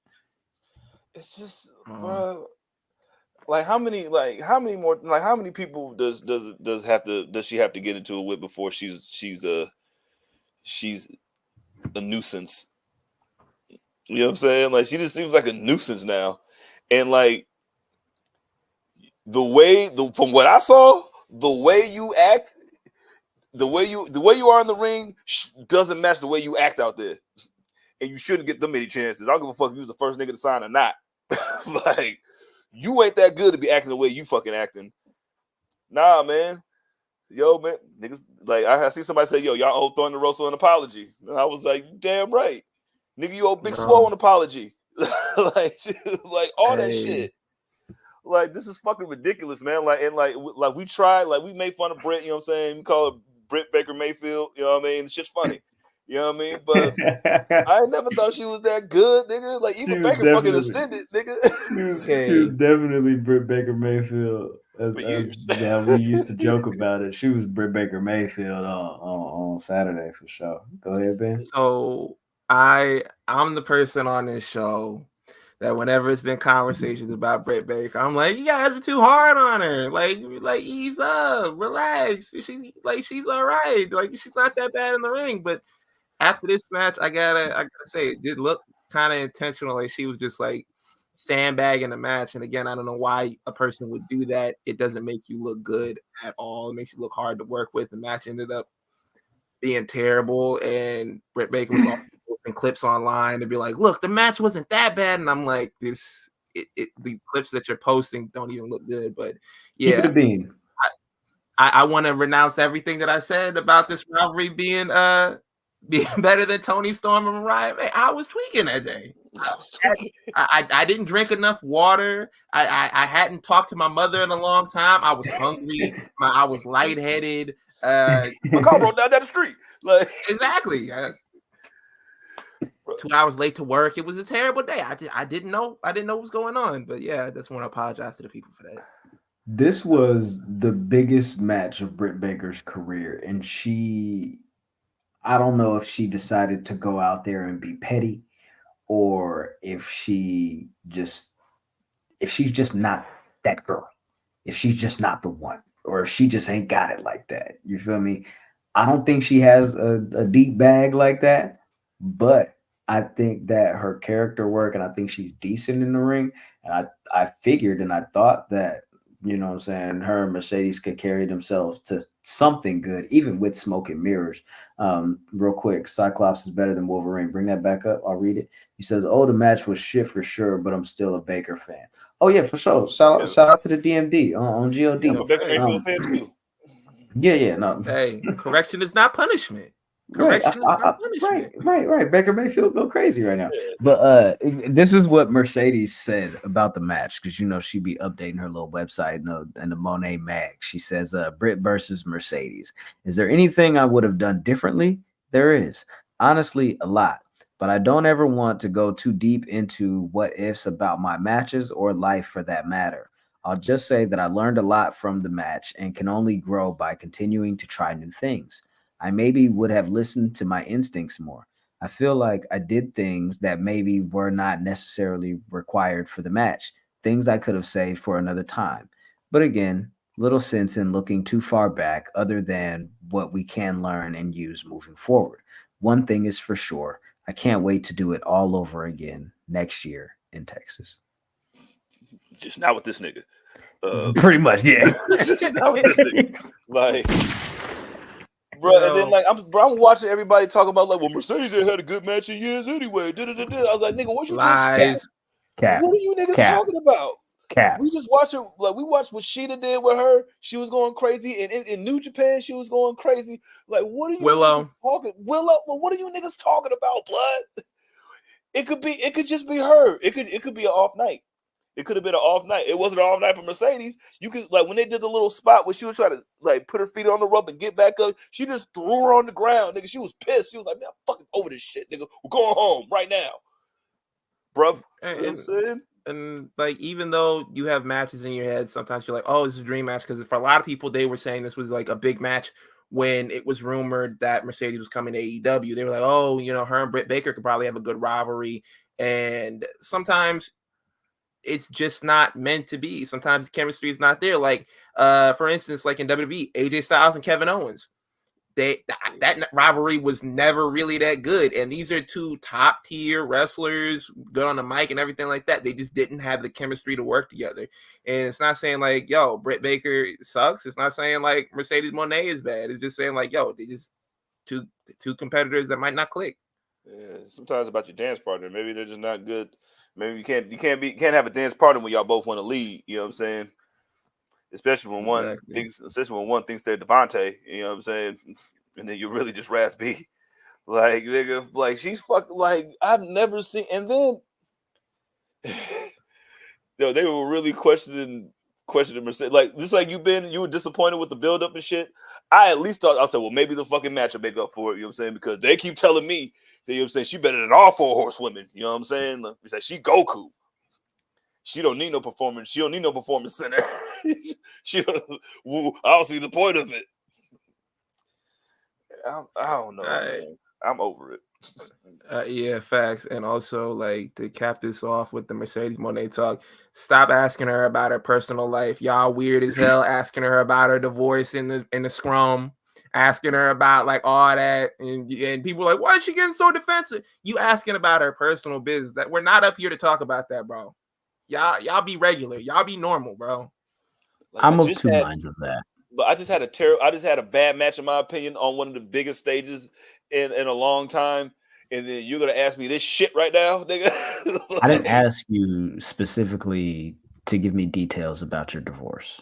It's just, bro. Like how many people does she have to get into it with before she's a nuisance? You know what I'm saying? Like she just seems like a nuisance now, and like from what I saw, the way you act, the way you are in the ring doesn't match the way you act out there, and you shouldn't get them many chances. I don't give a fuck if you was the first nigga to sign or not. Like. You ain't that good to be acting the way you fucking acting. Nah, man. Yo, man. Niggas, like, I see somebody say, yo, y'all owe Thunder Rosa an apology. And I was like, damn right. Nigga, you owe Big Swole an apology. like all that shit. Like, this is fucking ridiculous, man. Like, and like we tried, like, we made fun of Britt, you know what I'm saying? We call her Brit Baker Mayfield, you know what I mean? Shit's funny. You know what I mean? But I never thought she was that good, nigga. Like even Baker fucking ascended, nigga. She was definitely Brit Baker Mayfield. As we used to joke about it. She was Brit Baker Mayfield on Saturday for sure. Go ahead, Ben. So I'm the person on this show that whenever it's been conversations about Brit Baker, I'm like, you guys are too hard on her. Like ease up, relax. She's all right. Like she's not that bad in the ring, but after this match, I gotta say it did look kind of intentional. Like she was just like sandbagging the match. And again, I don't know why a person would do that. It doesn't make you look good at all. It makes you look hard to work with. The match ended up being terrible, and Brit Baker was posting clips online to be like, "Look, the match wasn't that bad." And I'm like, the clips that you're posting don't even look good. But yeah, keep it a bean. I want to renounce everything that I said about this rivalry being better than Tony Storm and Mariah May. I was tweaking that day. I didn't drink enough water. I hadn't talked to my mother in a long time. I was hungry. I was lightheaded. My car broke down the street. Like exactly. 2 hours late to work. It was a terrible day. I didn't know what was going on. But yeah, I just want to apologize to the people for that. This was the biggest match of Britt Baker's career, and I don't know if she decided to go out there and be petty, or if she's just not that girl, if she's just not the one, or if she just ain't got it like that. You feel me? I don't think she has a deep bag like that, but I think that her character work, and I think she's decent in the ring. And I figured and I thought that, you know what I'm saying, her and Mercedes could carry themselves to something good, even with smoke and mirrors. Real quick, Cyclops is better than Wolverine. Bring that back up. I'll read it. He says, "Oh, the match was shit for sure, but I'm still a Baker fan." Oh, yeah, for sure. Shout out to the DMD on GOD. I'm a Baker Mayfield fan too. Yeah, no. Hey, correction is not punishment. Right, Correction is not punishment. right. Baker Mayfield go crazy right now. But this is what Mercedes said about the match, because you know she be updating her little website and the Monet mag. She says, Britt versus Mercedes. Is there anything I would have done differently? There is. Honestly, a lot. But I don't ever want to go too deep into what ifs about my matches or life for that matter. I'll just say that I learned a lot from the match and can only grow by continuing to try new things. I maybe would have listened to my instincts more. I feel like I did things that maybe were not necessarily required for the match, things I could have saved for another time. But again, little sense in looking too far back other than what we can learn and use moving forward. One thing is for sure, I can't wait to do it all over again next year in Texas. Just not with this nigga. Pretty much, yeah. Just not with this nigga. Like, bro, and then like I'm watching everybody talk about like, well, Mercedes ain't had a good match in years anyway. I was like, nigga, what you Lies. just Cap. What are you niggas talking about? Cap. We just watch it. Like we watched what Sheeta did with her. She was going crazy, and in New Japan, she was going crazy. Like, what are you niggas talking? Willow, well, what are you niggas talking about, blood? It could just be her. It could be an off night. It could have been an off night. It wasn't an off night for Mercedes. You could like when they did the little spot where she was trying to like put her feet on the rope and get back up. She just threw her on the ground, nigga. She was pissed. She was like, "Man, I'm fucking over this shit, nigga. We're going home right now, bruv." You know what I'm saying? And like, even though you have matches in your head, sometimes you're like, "Oh, this is a dream match." Because for a lot of people, they were saying this was like a big match when it was rumored that Mercedes was coming to AEW. They were like, "Oh, you know, her and Britt Baker could probably have a good rivalry." And sometimes it's just not meant to be. Sometimes the chemistry is not there. Like, for instance, like in WWE, AJ Styles and Kevin Owens, that rivalry was never really that good. And these are two top tier wrestlers, good on the mic and everything like that. They just didn't have the chemistry to work together. And it's not saying like, yo, Britt Baker sucks. It's not saying like Mercedes Monet is bad. It's just saying like, yo, they just two competitors that might not click. Yeah, sometimes about your dance partner. Maybe they're just not good. Maybe you can't have a dance partner when y'all both want to lead. You know what I'm saying? Especially when one thinks they're Devontae. You know what I'm saying? And then you're really just raspy. Like nigga, like she's fucking like I've never seen. And then they were really questioning Mercedes. Like just like you were disappointed with the build up and shit. I at least thought I said, well, maybe the fucking match will make up for it. You know what I'm saying? Because they keep telling me. You know what I'm saying? She better than all 4 horsewomen. You know what I'm saying? Like, we say she Goku. She don't need no performance. She don't need no performance center. I don't see the point of it. I don't know. Man. I'm over it. Yeah, facts. And also, like, to cap this off with the Mercedes Monet talk, stop asking her about her personal life. Y'all weird as hell asking her about her divorce in the scrum. Asking her about like all that, and people are like, why is she getting so defensive? You asking about her personal business. That we're not up here to talk about that, bro. Y'all be regular. Y'all be normal, bro. Like, I'm of two minds of that. But I just had a bad match in my opinion on one of the biggest stages in a long time, and then you're gonna ask me this shit right now, nigga. I didn't ask you specifically to give me details about your divorce.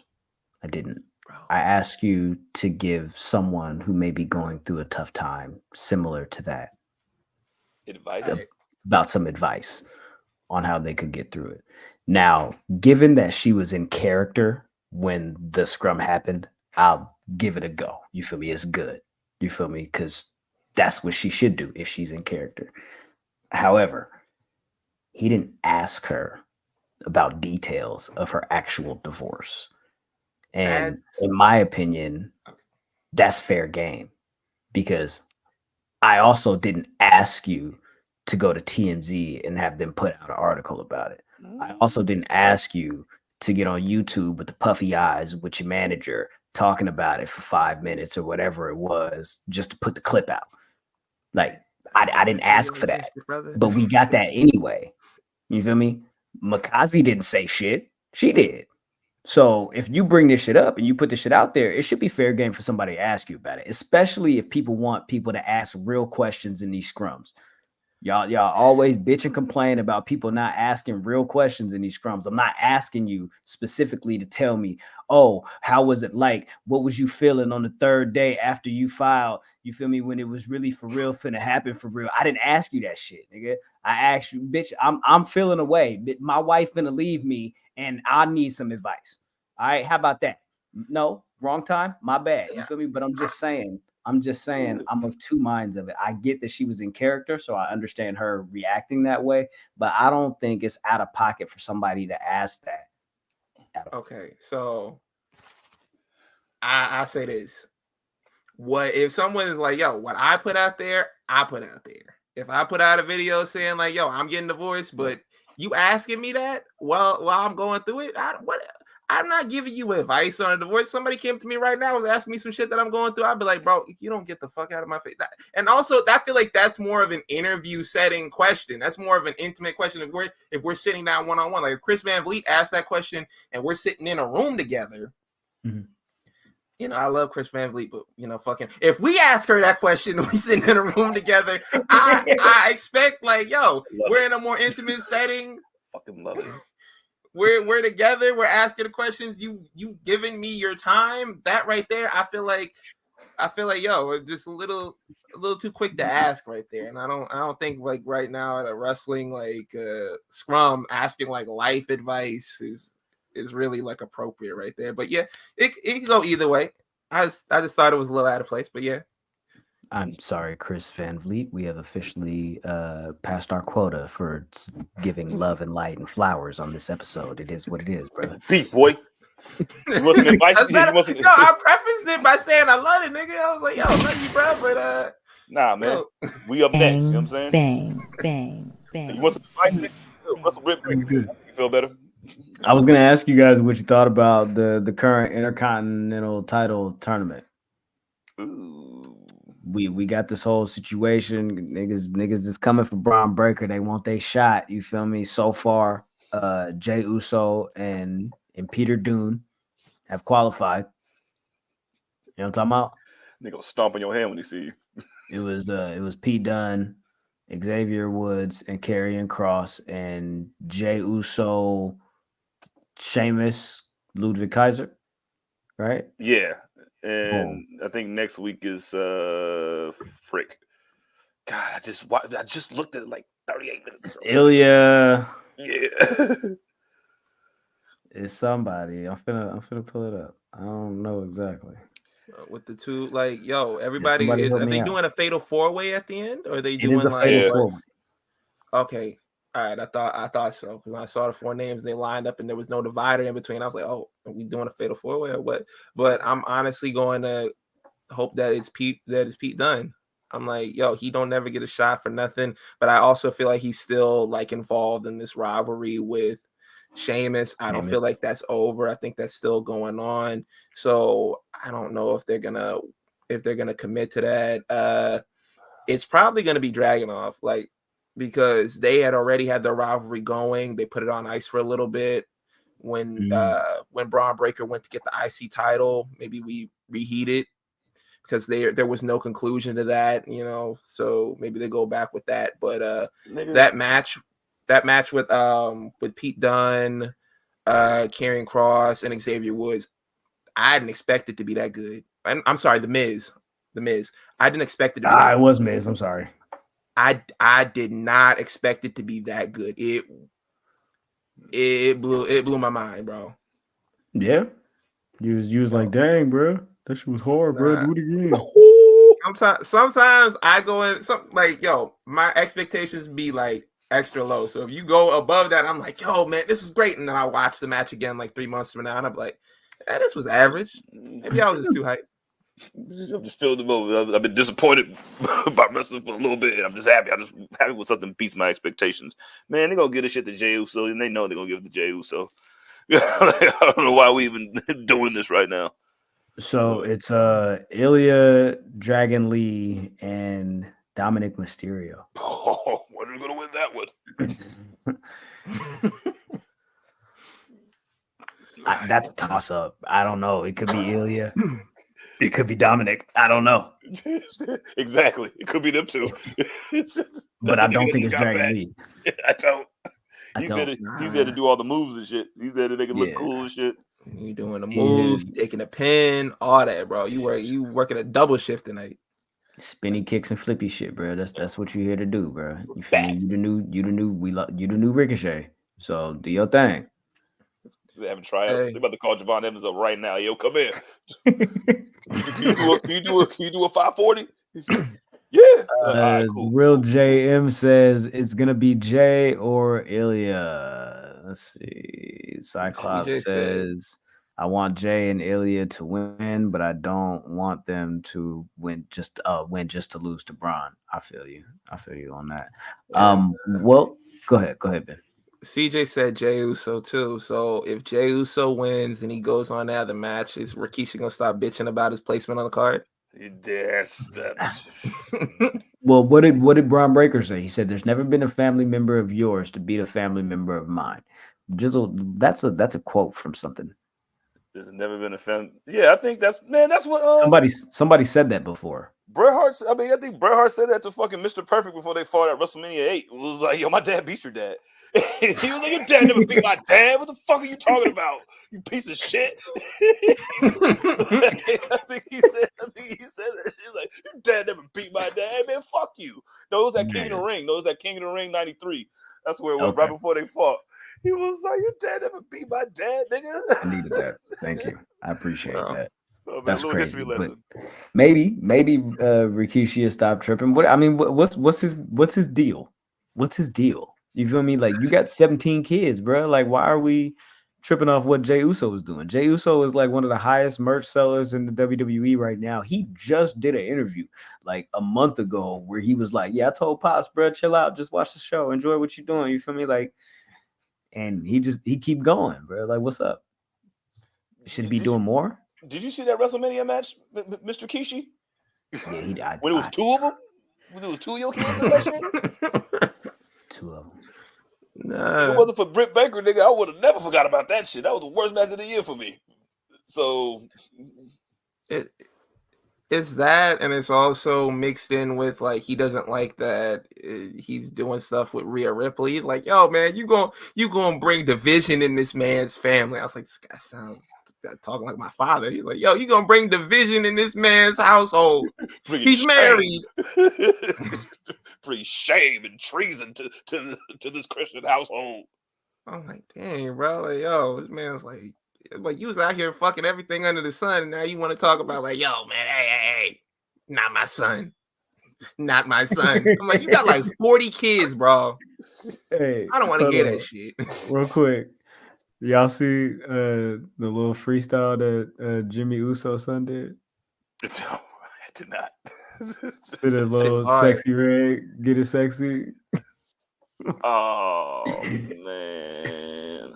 I didn't. I ask you to give someone who may be going through a tough time similar to that advice about some advice. on how they could get through it. Now, given that she was in character when the scrum happened, I'll give it a go. You feel me? It's good. You feel me? Because that's what she should do if she's in character. However, he didn't ask her about details of her actual divorce. And in my opinion, that's fair game, because I also didn't ask you to go to TMZ and have them put out an article about it. I also didn't ask you to get on YouTube with the puffy eyes with your manager talking about it for 5 minutes or whatever it was, just to put the clip out. Like, I didn't ask for that, but we got that anyway. You feel me? Makazi didn't say shit. She did. So if you bring this shit up and you put this shit out there, it should be fair game for somebody to ask you about it, especially if people want people to ask real questions in these scrums. Y'all always bitch and complain about people not asking real questions in these scrums. I'm not asking you specifically to tell me, oh, how was it like? What was you feeling on the third day after you filed? You feel me? When it was really for real, finna happen for real. I didn't ask you that shit, nigga. I asked you, bitch, I'm feeling away. My wife finna leave me and I need some advice. All right, how about that? No, wrong time. My bad. You feel me? But I'm just saying, I'm of two minds of it. I get that she was in character, so I understand her reacting that way, but I don't think it's out of pocket for somebody to ask that. Okay, so I say this. What if someone is like, yo, what I put out there, I put out there. If I put out a video saying like, yo, I'm getting divorced, but you asking me that while I'm going through it, I'm not giving you advice on a divorce. Somebody came to me right now and asked me some shit that I'm going through. I'd be like, bro, you don't get the fuck out of my face. And also, I feel like that's more of an interview setting question. That's more of an intimate question. If we're sitting down one-on-one, like if Chris Van Vliet asked that question and we're sitting in a room together, you know, I love Chris Van Vliet, but you know, fucking if we ask her that question, we sitting in a room together, I expect like, yo, we're in a more intimate setting. Fucking love it. We're together. We're asking the questions. You giving me your time. That right there, I feel like, yo, we're just a little too quick to ask right there. And I don't think like right now at a wrestling like scrum asking like life advice is really like appropriate right there. But yeah, it can go either way. I just thought it was a little out of place. But yeah. I'm sorry, Chris Van Vliet. We have officially passed our quota for giving love and light and flowers on this episode. It is what it is, brother. Deep boy. You want some advice? No, I prefaced it by saying I love it, nigga. I was like, yo, I love you, bro. But nah, man. We up next. You know what I'm saying? Bang. You want some advice? Russell Brit Baker. Good. You feel better? I was gonna ask you guys what you thought about the current Intercontinental title tournament. Ooh. We got this whole situation. Niggas is coming for Bron Breakker. They want their shot. You feel me? So far, Jey Uso and Peter Dunne have qualified. You know what I'm talking about? Nigga will stomp on your hand when he see you. It was Pete Dunne, Xavier Woods, and Karrion Kross, and Jey Uso, Sheamus, Ludwig Kaiser, right? Yeah. And I think next week is Frick. God, I just looked at it like 38 minutes ago. Ilya. Yeah. It's somebody. I'm finna pull it up. I don't know exactly. With the two, like, yo, everybody, are they doing a fatal 4-way at the end, or are they doing like? Okay, all right. I thought so, because when I saw the 4 names, they lined up and there was no divider in between. I was like, oh, are we doing a fatal 4-way or what? But I'm honestly going to hope that it's Pete Dunne. I'm like, yo, he don't never get a shot for nothing. But I also feel like he's still like involved in this rivalry with Sheamus. I don't feel like that's over. I think that's still going on. So I don't know if they're gonna commit to that. It's probably gonna be dragging off, like, because they had already had their rivalry going. They put it on ice for a little bit when Bron Breakker went to get the IC title. Maybe we reheat it because there was no conclusion to that, you know. So maybe they go back with that. But that match with Pete Dunne, Karrion Kross, and Xavier Woods, I didn't expect it to be that good. I'm sorry, The Miz. I didn't expect it to be it was Miz. I'm sorry. I did not expect it to be that good. it blew my mind, bro. Yeah. You was like, dang, bro. That shit was hard, bro. Do it again. Sometimes I go in like, yo, my expectations be like extra low. So if you go above that, I'm like, yo, man, this is great. And then I watch the match again like 3 months from now, and I'm like, this was average. Maybe I was just too hyped. I'm just feeling the moment. I've been disappointed by wrestling for a little bit, and I'm just happy. I'm just happy with something that beats my expectations. Man, they're gonna get this shit to Jey Uso, and they know they're gonna give it to Jey Uso. I don't know why we even doing this right now. So it's Ilya, Dragon Lee, and Dominic Mysterio. Oh, when are we gonna win that one? That's a toss up. I don't know. It could be Ilya. It could be Dominic. I don't know. Exactly. It could be them two. But I don't think it's Dragon Lee. I don't. He's there to do all the moves and shit. He's there to make it look cool and shit. You doing the moves, taking a pin, all that, bro. You working a double shift tonight. Spinny kicks and flippy shit, bro. That's what you're here to do, bro. You feel me? You the new Ricochet. So do your thing. They having tryouts. They about to call Javon Evans up right now. Yo, come here. Can you do a 540? Yeah. Right, cool. Real JM says it's gonna be Jay or Ilya. Let's see. Cyclops says I want Jay and Ilya to win, but I don't want them to win just to lose to Braun. I feel you on that. Well, go ahead, Ben. CJ said Jey Uso too. So if Jey Uso wins and he goes on to the match, is Rikishi gonna stop bitching about his placement on the card? Well, what did Braun Breaker say? He said, "There's never been a family member of yours to beat a family member of mine." Jizzle, that's a quote from something. There's never been a family. Yeah, I think that's what somebody said that before. Bret Hart. I think Bret Hart said that to fucking Mr. Perfect before they fought at WrestleMania 8. It was like, yo, my dad beat your dad. He was like, your dad never beat my dad. What the fuck are you talking about? You piece of shit. I think he said that shit. He's like, your dad never beat my dad. Hey, man, fuck you. No, it was that King of the Ring. No, it was that King of the Ring 93. That's where it was right before they fought. He was like, your dad never beat my dad, nigga. I needed that. Thank you. I appreciate that. Oh, man, that's crazy. But maybe Rikishi will stop tripping. What's his deal? What's his deal? You feel me? Like, you got 17 kids, bro. Like, why are we tripping off what Jey Uso was doing? Jey Uso is like one of the highest merch sellers in the WWE right now. He just did an interview like a month ago where he was like, yeah, I told Pops, bro, chill out, just watch the show, enjoy what you're doing. You feel me? Like, and he keep going, bro. Like, what's up? Should he be doing more? Did you see that WrestleMania match, Mr. Kishi? Yeah, he died. When it was two of them? When it was two of your kids in that shit? Two of them. Nah. If it wasn't for Brit Baker, nigga, I would have never forgot about that shit. That was the worst match of the year for me. So it's that, and it's also mixed in with like he doesn't like that he's doing stuff with Rhea Ripley. He's like, yo, man, you gonna bring division in this man's family. I was like, this guy sounds talking like my father. He's like, yo, you gonna bring division in this man's household. He's married. Bring shame and treason to this Christian household. I'm like, dang, bro, like, yo, this man's like you was out here fucking everything under the sun, and now you want to talk about like, yo, man, hey, not my son. I'm like, you got like 40 kids, bro. Hey, I don't want to hear that shit. Real quick, y'all see the little freestyle that Jimmy Uso's son did? I did not. Did a little sexy rig, get it sexy. Oh man.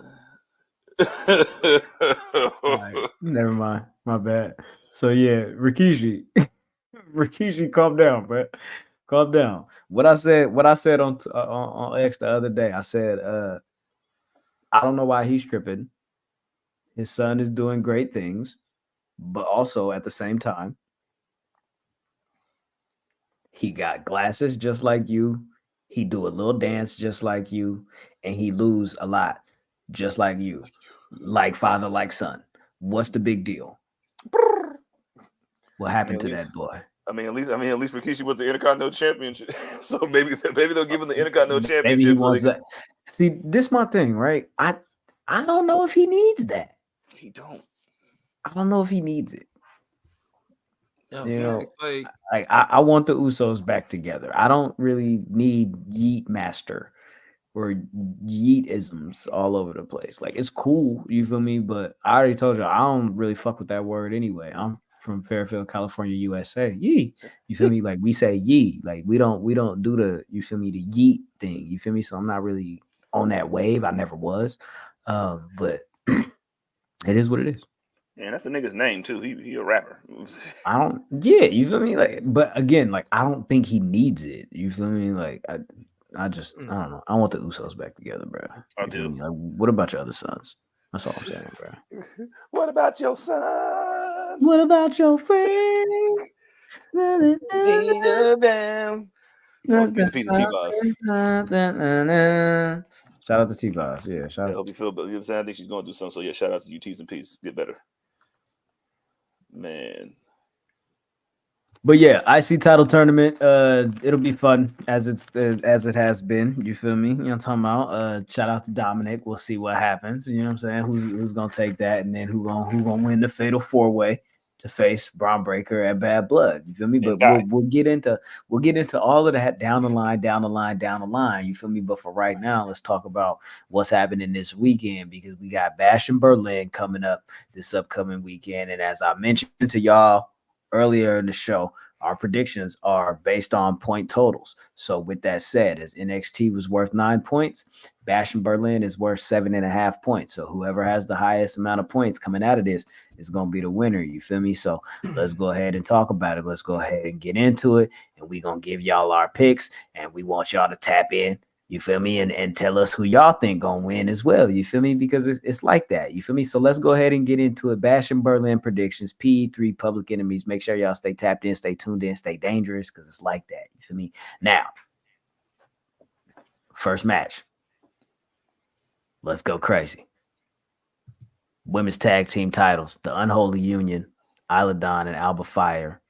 Right, never mind. My bad. So yeah, Rikishi, calm down, bro. Calm down. What I said on X the other day, I said, I don't know why he's tripping. His son is doing great things, but also at the same time, he got glasses just like you. He do a little dance just like you, and he lose a lot just like you. Like father, like son. What's the big deal? What happened to that boy? I mean, at least Rikishi was the Intercontinental Championship, so maybe they'll give him the Intercontinental Championship. Maybe he wants that. See, this my thing, right? I don't know if he needs that. He don't. I don't know if he needs it. You know, like I want the Usos back together. I don't really need Yeet Master or Yeetisms all over the place. Like, it's cool, you feel me? But I already told you I don't really fuck with that word anyway. I'm from Fairfield, California, USA. Yee, you feel me? Like, we say yee. Like, we don't do the, you feel me, the yeet thing. You feel me? So I'm not really on that wave. I never was. But it is what it is. Man, that's a nigga's name too. He a rapper. Yeah, you feel me? Like, but again, like, I don't think he needs it. You feel me? Like, I don't know. I want the Usos back together, bro. I do. Like, what about your other sons? That's all I'm saying, bro. What about your sons? What about your friends? Shout out to T-Boss. Yeah, shout I out. hope you feel better. You know what I'm saying? I think she's going to do something. So, yeah, shout out to you, T's and P's. Get better. Man. But yeah, IC title tournament. It'll be fun as it has been. You feel me? You know what I'm talking about? Shout out to Dominic. We'll see what happens. You know what I'm saying? Who's gonna take that, and then who gonna win the fatal 4-way to face Braun Breaker at Bad Blood? You feel me? But we'll get into all of that down the line. You feel me? But for right now, let's talk about what's happening this weekend, because we got Bash in Berlin coming up this upcoming weekend, and as I mentioned to y'all earlier in the show, our predictions are based on point totals. So with that said, as NXT was worth 9 points, Bash in Berlin is worth 7.5 points. So whoever has the highest amount of points coming out of this is going to be the winner. You feel me? So let's go ahead and talk about it. Let's go ahead and get into it. And we're going to give y'all our picks, and we want y'all to tap in. You feel me? And tell us who y'all think gonna win as well. You feel me? Because it's like that. You feel me? So let's go ahead and get into it. Bash in Berlin predictions, PE3 Public Enemies. Make sure y'all stay tapped in, stay tuned in, stay dangerous, because it's like that. You feel me? Now, first match. Let's go crazy. Women's tag team titles. The Unholy Union, Isla Dawn and Alba Fire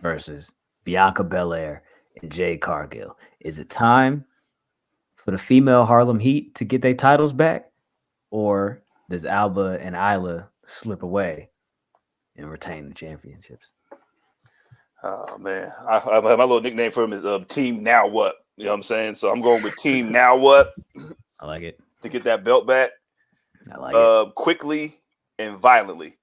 versus Bianca Belair and Jade Cargill. Is it time for the female Harlem Heat to get their titles back, or does Alba and Isla slip away and retain the championships? Oh man, my little nickname for him is Team Now What. You know what I'm saying? So I'm going with Team Now What. I like it. To get that belt back. I like it. Quickly and violently.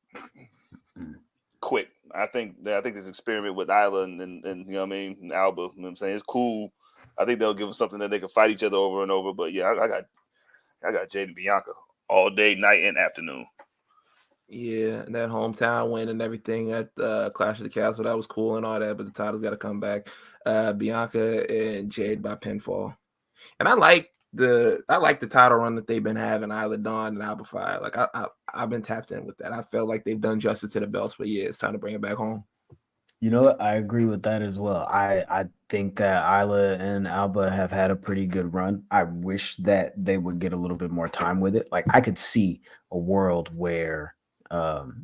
Quick. I think this experiment with Isla and you know what I mean, and Alba, you know what I'm saying? It's cool. I think they'll give them something that they can fight each other over and over. But yeah, I got Jade and Bianca all day, night, and afternoon. Yeah, that hometown win and everything at Clash of the Castle, that was cool and all that, but the title's got to come back. Bianca and Jade by pinfall. And I like the title run that they've been having, Isla Dawn and Alba Fire. Like I've been tapped in with that. I felt like they've done justice to the belts, but yeah, it's time to bring it back home. You know what? I agree with that as well. I think that Isla and Alba have had a pretty good run. I wish that they would get a little bit more time with it. Like, I could see a world where,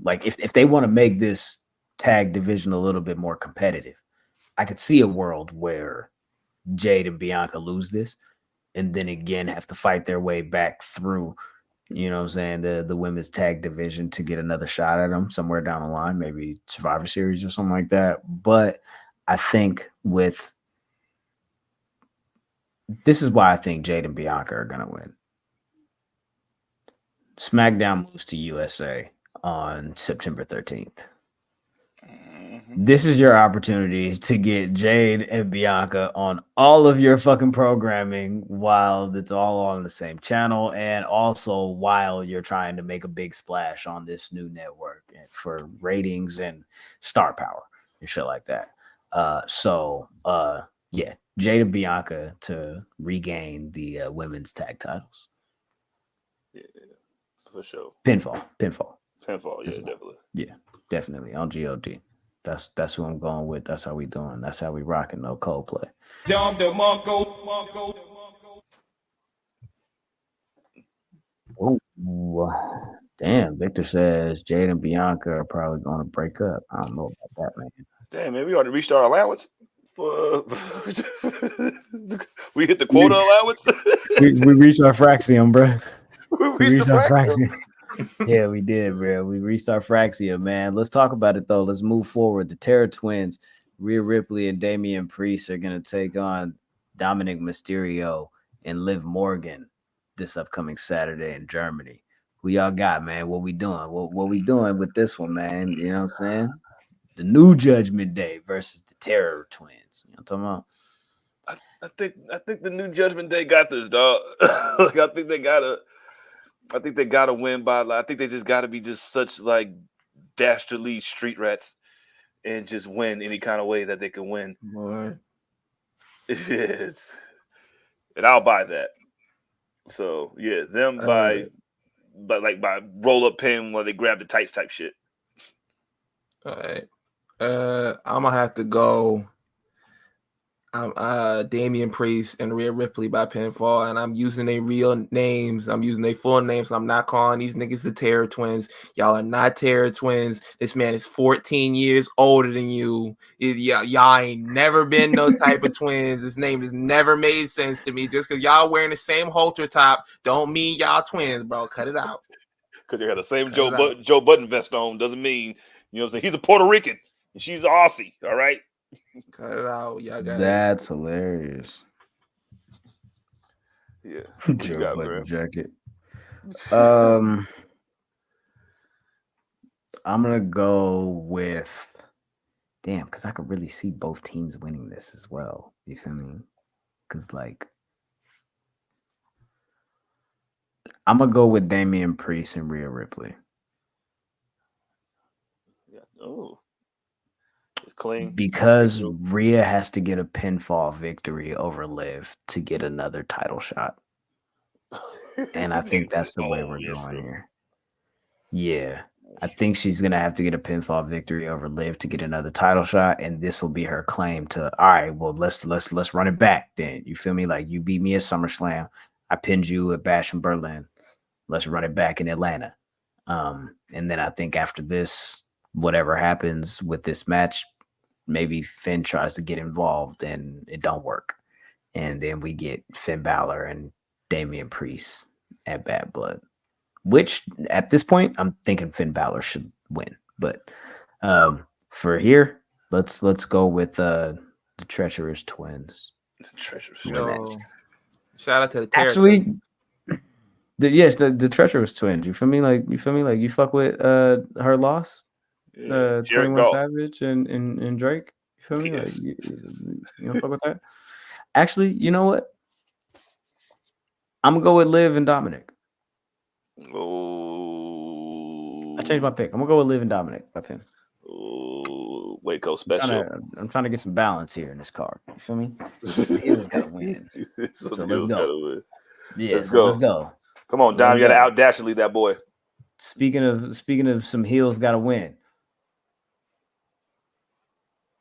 like, if they want to make this tag division a little bit more competitive, I could see a world where Jade and Bianca lose this and then again have to fight their way back through, you know what I'm saying, the women's tag division to get another shot at them somewhere down the line, maybe Survivor Series or something like that. But I think this is why I think Jade and Bianca are going to win. SmackDown moves to USA on September 13th. This is your opportunity to get Jade and Bianca on all of your fucking programming while it's all on the same channel, and also while you're trying to make a big splash on this new network for ratings and star power and shit like that. Yeah, Jade and Bianca to regain the women's tag titles. Yeah, for sure. Pinfall. Yeah, definitely. Yeah, definitely on GOD. That's who I'm going with. That's how we doing. That's how we rocking. No Coldplay. Ooh, damn. Victor says Jade and Bianca are probably going to break up. I don't know about that, man. Damn, man, we already reached our allowance. For we hit the quota allowance. we reached our fraxium, bro. We reached the fraction. Yeah, we did, bro. We reached our fraxium, man. Let's talk about it though. Let's move forward. The Terror Twins, Rhea Ripley and Damian Priest are gonna take on Dominic Mysterio and Liv Morgan this upcoming Saturday in Germany. Who y'all got, man? What we doing? What we doing with this one, man? You know what I'm saying? The New Judgment Day versus the Terror Twins. You know what I'm talking about? I think the New Judgment Day got this, dog. Like, I think they gotta win by. Like, I think they just gotta be just such like dastardly street rats and just win any kind of way that they can win. Lord. Yes. And I'll buy that. So yeah, them by roll up pin where they grab the tights type shit. All right. I'm gonna have to go. Damian Priest and Rhea Ripley by pinfall, and I'm using their real names. I'm using their full names. So I'm not calling these niggas the Terror Twins. Y'all are not Terror Twins. This man is 14 years older than you. Y'all ain't never been no type of twins. This name has never made sense to me. Just because y'all wearing the same halter top don't mean y'all twins, bro. Cut it out. Because they got the same Joe Budden vest on doesn't mean, you know what I'm saying? He's a Puerto Rican and she's an Aussie, all right? Cut it out. Y'all got That's hilarious. Yeah. Joe Budden jacket. I'm gonna go with because I could really see both teams winning this as well. You feel me? Because like I'm gonna go with Damian Priest and Rhea Ripley. Yeah. Oh. It's clean. Because Rhea has to get a pinfall victory over Liv to get another title shot. And I think that's the way we're going here. Yeah. I think she's going to have to get a pinfall victory over Liv to get another title shot. And this will be her claim to, all right, well, let's run it back then. You feel me? Like, you beat me at SummerSlam. I pinned you at Bash in Berlin. Let's run it back in Atlanta. And then I think after this, whatever happens with this match, maybe Finn tries to get involved and it don't work. And then we get Finn Balor and Damian Priest at Bad Blood, which at this point, I'm thinking Finn Balor should win. But for here, let's go with the Treacherous Twins. Shout out to the Terror Actually, the Treacherous Twins. You feel me? Like you fuck with her loss? 21 Savage and Drake. You feel me? Yes. Like you don't fuck with that? Actually, you know what? I'm gonna go with Liv and Dominic. Oh, I changed my pick. I'm gonna go with Liv and Dominic by pin. Oh, Waco special. I'm trying to get some balance here in this card. You feel me? The Heels gotta win. So let's go. Yeah, let's go. Come on, Dom. You gotta out dashingly that boy. Speaking of some heels gotta win.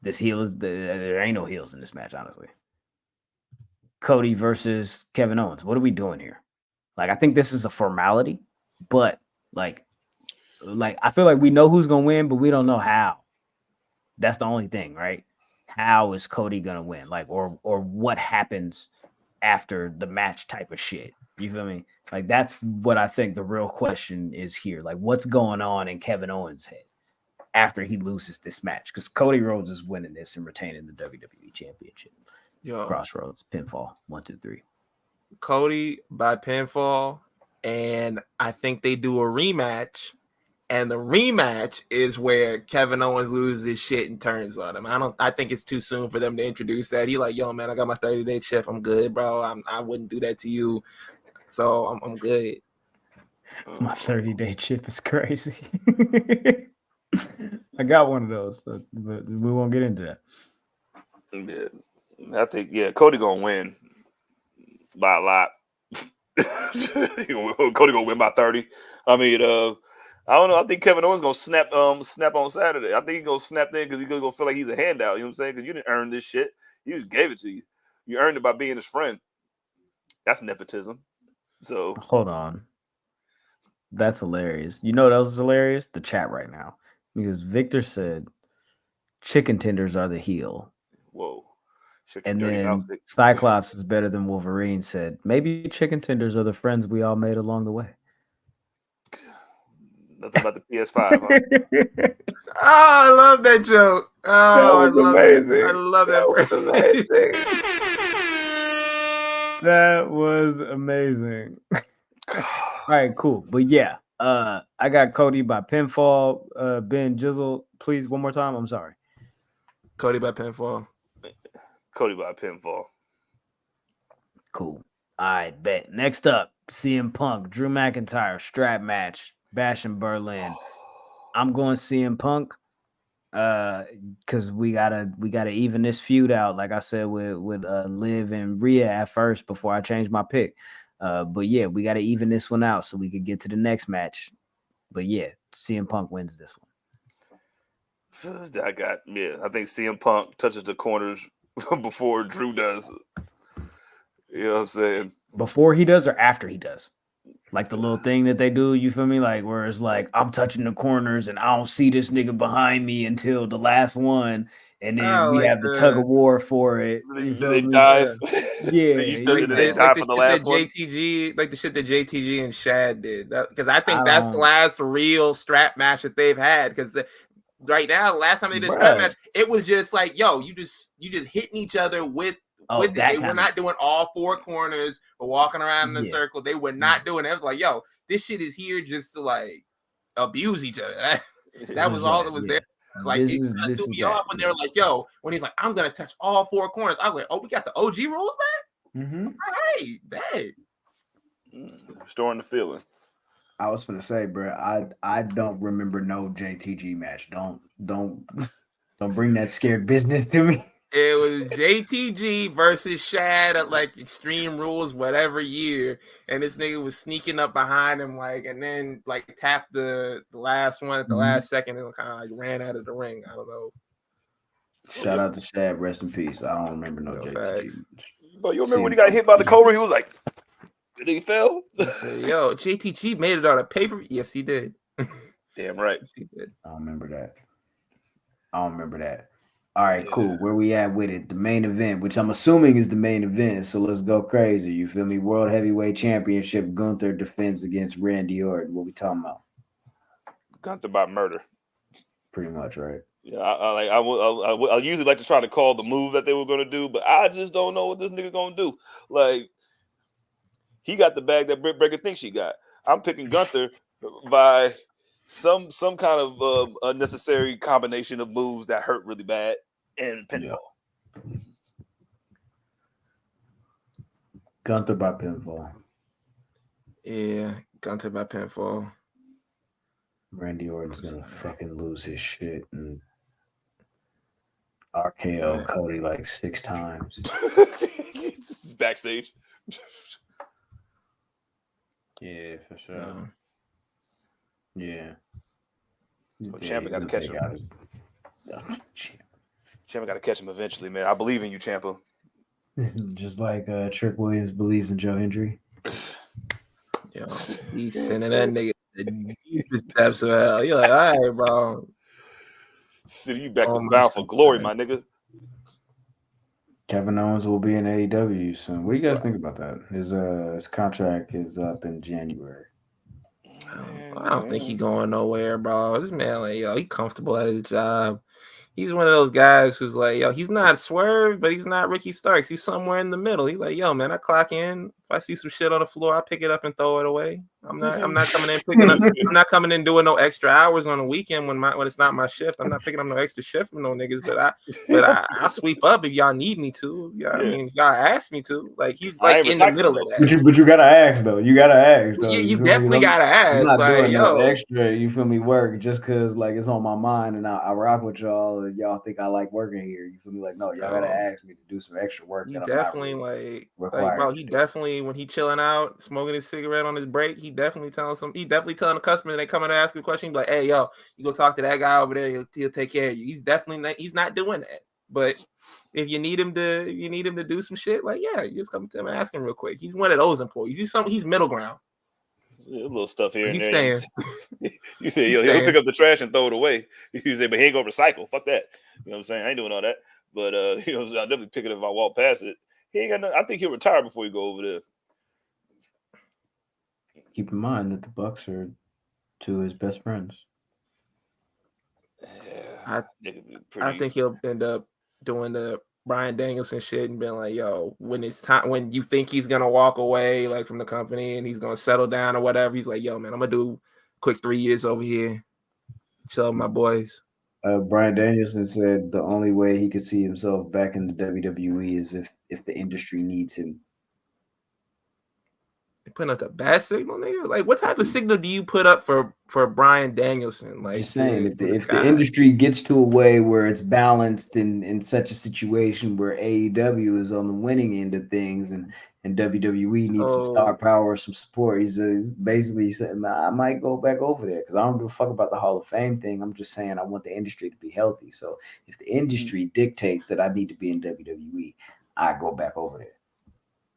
This heel is there ain't no heels in this match, honestly. Cody versus Kevin Owens. What are we doing here? Like, I think this is a formality, but like I feel like we know who's gonna win, but we don't know how. That's the only thing, right? How is Cody gonna win? Like, or what happens after the match type of shit. You feel me? Like, that's what I think the real question is here. Like, what's going on in Kevin Owens' head after he loses this match? Because Cody Rhodes is winning this and retaining the WWE Championship. Crossroads, pinfall, 1, 2, 3. Cody by pinfall, and I think they do a rematch. And the rematch is where Kevin Owens loses his shit and turns on him. I think it's too soon for them to introduce that. He like, yo, man, I got my 30-day chip. I'm good, bro. I wouldn't do that to you. So I'm good. My 30-day chip is crazy. I got one of those, but we won't get into that. Yeah. I think, Cody gonna win by a lot. Cody gonna win by 30. I mean, I don't know. I think Kevin Owens gonna snap on Saturday. I think he's gonna snap there because he's gonna feel like he's a handout. You know what I'm saying? Because you didn't earn this shit. He just gave it to you. You earned it by being his friend. That's nepotism. So hold on. That's hilarious. You know what else is hilarious? The chat right now. Because Victor said chicken tenders are the heel. Whoa. Shut your And dirty mouth, then Vic. Cyclops is better than Wolverine said. Maybe chicken tenders are the friends we all made along the way. Nothing about the PS5, huh? Oh, I love that joke. Oh, was I love amazing. It. I love that. Was amazing. That was amazing. All right, cool. But yeah, I got Cody by pinfall. Ben Jizzle, please, one more time. I'm sorry. Cody by pinfall. Cody by pinfall. Cool. I bet. Next up, CM Punk, Drew McIntyre, strap match, Bash in Berlin. I'm going CM Punk. Because we gotta even this feud out, like I said, with Liv and Rhea at first before I changed my pick. But yeah, we gotta even this one out so we could get to the next match. But yeah, CM Punk wins this one. I think CM Punk touches the corners before Drew does. You know what I'm saying? Before he does or after he does? Like the little thing that they do, you feel me? Like where it's like I'm touching the corners and I don't see this nigga behind me until the last one, and then we have the tug of war for it. You feel They me? dive. Yeah, they dive for the last one. JTG, like the shit that JTG and Shad did. Because I think that's the last real strap match that they've had. Because right now, the last time they did a strap match, it was just like, yo, you just hitting each other with it. They were not doing all four corners or walking around in a circle. They were not doing it. It was like, yo, this shit is here just to like abuse each other. That was all that was there. Like this threw me off when they were like, yo, when he's like, I'm gonna touch all four corners. I was like, oh, we got the OG rules back? Mm-hmm. Hey, dang. Restoring the feeling. I was gonna say, bro, I don't remember no JTG match. Don't bring that scared business to me. It was JTG versus Shad at like Extreme Rules, whatever year, and this nigga was sneaking up behind him, like, and then like tapped the last one at the last second and kind of like ran out of the ring. I don't know. Shout out to Shad, rest in peace. I don't remember no JTG. But you remember when he got hit by the Cobra? He was like, did he fell? Yo, JTG made it on a paper. Yes, he did. Damn right. Yes, he did. I don't remember that. All right, cool. Where we at with it? The main event, which I'm assuming is the main event. So let's go crazy. You feel me? World Heavyweight Championship. Gunther defends against Randy Orton. What we talking about? Gunther by murder. Pretty much, right? Yeah, I usually like to try to call the move that they were going to do, but I just don't know what this nigga going to do. Like, he got the bag that Brit Baker thinks she got. I'm picking Gunther by some kind of unnecessary combination of moves that hurt really bad and pinfall. Yeah. Gunther by pinfall. Yeah, Gunther by pinfall. Randy Orton's gonna fucking lose his shit and RKO Cody like 6 times. Backstage. Yeah, for sure. Yeah. So Ciampa got to catch him. Ciampa got to catch him eventually, man. I believe in you, Ciampa. Just like Trick Williams believes in Joe Hendry. Yo, he's sending that nigga the deepest depths of hell. You're like, all right, bro. City, you back to bound for glory, my nigga. Kevin Owens will be in AEW soon. What do you guys think about that? His contract is up in January. I don't think he's going nowhere, bro. This man, like, yo, he comfortable at his job. He's one of those guys who's like, yo, he's not Swerve, but he's not Ricky Starks. He's somewhere in the middle. He's like, yo, man, I clock in. If I see some shit on the floor, I pick it up and throw it away. I'm not coming in picking up. I'm not coming in doing no extra hours on the weekend when it's not my shift. I'm not picking up no extra shift from no niggas. But I sweep up if y'all need me to. Yeah, I mean, y'all ask me to. Like he's like in the middle of that. But you gotta ask though. You gotta ask though. You definitely gotta ask. I'm not like, doing yo, no extra. You feel me? Work just cause like it's on my mind and I rock with y'all and y'all think I like working here. You feel me? Like no, y'all gotta ask me to do some extra work. He definitely really bro, he definitely when he chilling out, smoking his cigarette on his break, he definitely telling the customer they come in and ask a question, be like, hey, yo, you go talk to that guy over there, he'll take care of you. He's not doing that. But if you need him to do some shit, like, yeah, you just come to him and ask him real quick. He's one of those employees. He's middle ground. little stuff here and He's there. staying. You say, He's yo, he'll staying. pick up the trash and throw it away. You say, but he ain't gonna recycle. Fuck that. You know what I'm saying? I ain't doing all that. But you know, I'll definitely pick it up if I walk past it. He ain't got no, I think he'll retire before he go over there. Keep in mind that the Bucks are two of his best friends. Yeah, I think he'll end up doing the Bryan Danielson shit and being like, yo, when it's time, when you think he's gonna walk away like from the company and he's gonna settle down or whatever, he's like, yo, man, I'm gonna do quick 3 years over here, chill with my boys. Bryan Danielson said the only way he could see himself back in the WWE is if the industry needs him. You putting up the bad signal, nigga? Like, what type of signal do you put up for Bryan Danielson? Like, just saying, if the the industry gets to a way where it's balanced in such a situation where AEW is on the winning end of things and WWE needs some star power, some support, he's basically saying, I might go back over there because I don't give a fuck about the Hall of Fame thing. I'm just saying I want the industry to be healthy. So if the industry dictates that I need to be in WWE, I go back over there.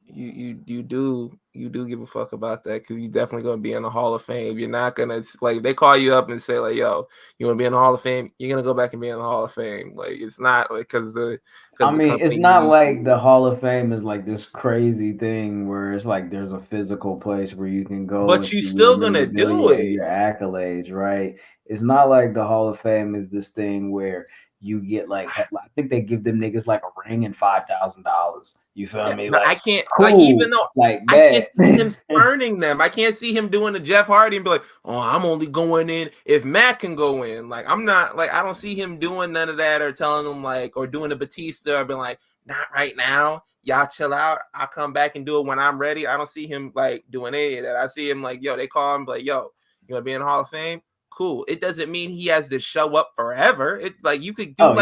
You do give a fuck about that because you're definitely gonna be in the Hall of Fame. You're not gonna like they call you up and say like, yo, you want to be in the Hall of Fame? You're gonna go back and be in the Hall of Fame. Like it's not like because it's not like the Hall of Fame is like this crazy thing where it's like there's a physical place where you can go, but you still gonna do it. Your accolades, right? It's not like the Hall of Fame is this thing where you get like I think they give them niggas like a ring and $5,000. You feel me? Like I can't cool, like even though like I can't see him spurning them. I can't see him doing the Jeff Hardy and be like, oh, I'm only going in if Matt can go in. Like I'm not like I don't see him doing none of that or telling them like or doing the Batista or being like, not right now. Y'all chill out. I'll come back and do it when I'm ready. I don't see him like doing any of that. I see him like, yo, they call him like, yo, you want to be in the Hall of Fame? Cool. It doesn't mean he has to show up forever. It like you could do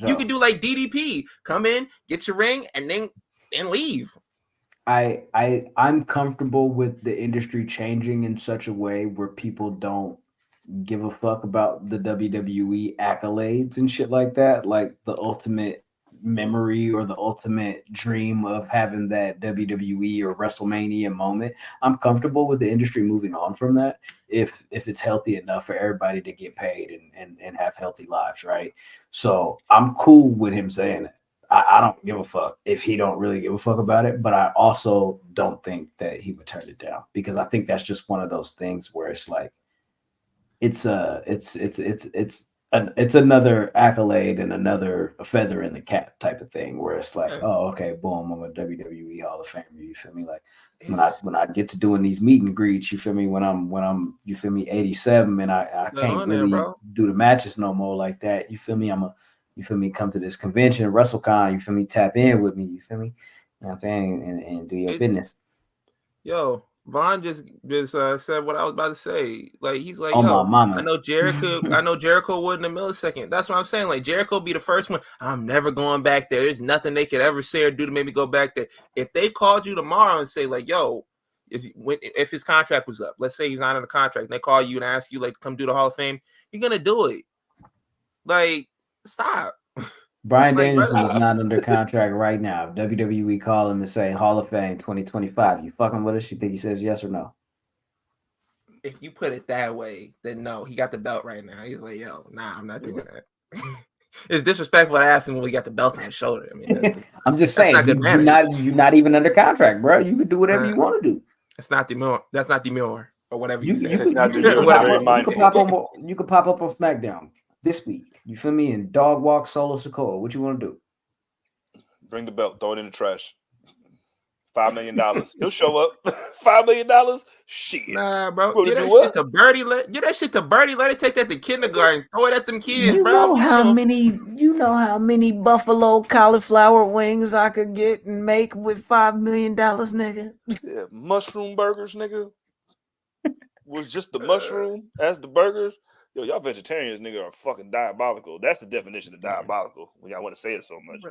you could do like DDP. Come in, get your ring, and then leave. I'm comfortable with the industry changing in such a way where people don't give a fuck about the WWE accolades and shit like that, like the ultimate memory or the ultimate dream of having that WWE or WrestleMania moment. I'm comfortable with the industry moving on from that if it's healthy enough for everybody to get paid and have healthy lives, right? So I'm cool with him saying it. I don't give a fuck if he don't really give a fuck about it, but I also don't think that he would turn it down because I think that's just one of those things where it's like it's another accolade and another feather in the cap type of thing where it's like, oh, okay, boom, I'm a WWE Hall of Famer. You feel me? Like when I get to doing these meet and greets, you feel me? When I'm you feel me, 87 and I can't really do the matches no more like that. You feel me? You feel me? Come to this convention, WrestleCon. You feel me? Tap in with me. You feel me? You know what I'm saying? And do your business. Yo, Vaughn just said what I was about to say. Like he's like, oh, yo, my mama. I know Jericho would in a millisecond. That's what I'm saying. Like Jericho be the first one. I'm never going back there. There's nothing they could ever say or do to make me go back there. If they called you tomorrow and say like, yo, if his contract was up, let's say he's not in a contract, and they call you and ask you like to come do the Hall of Fame, you're gonna do it. Like, stop. Bryan Danielson is not under contract right now. If WWE call him and say Hall of Fame 2025, you fucking with us? You think he says yes or no? If you put it that way, then no. He got the belt right now. He's like, yo, nah, I'm not doing that. It's disrespectful to ask him when he got the belt on his shoulder. I mean, I'm just saying, you're not even under contract, bro. You can do whatever you want to do. That's not demure or whatever you say. You could pop up on SmackDown this week. You feel me? And dog walk Solo Sikoa. What you want to do? Bring the belt, throw it in the trash. $5 million. He'll show up. $5 million? Shit. Nah, bro. Get that shit to Birdie. Let it take that to kindergarten. Throw it at them kids, bro. You know how many buffalo cauliflower wings I could get and make with $5 million, nigga? Yeah, mushroom burgers, nigga. Was just the mushroom as the burgers. Yo, y'all vegetarians, nigga, are fucking diabolical. That's the definition of diabolical when y'all want to say it so much.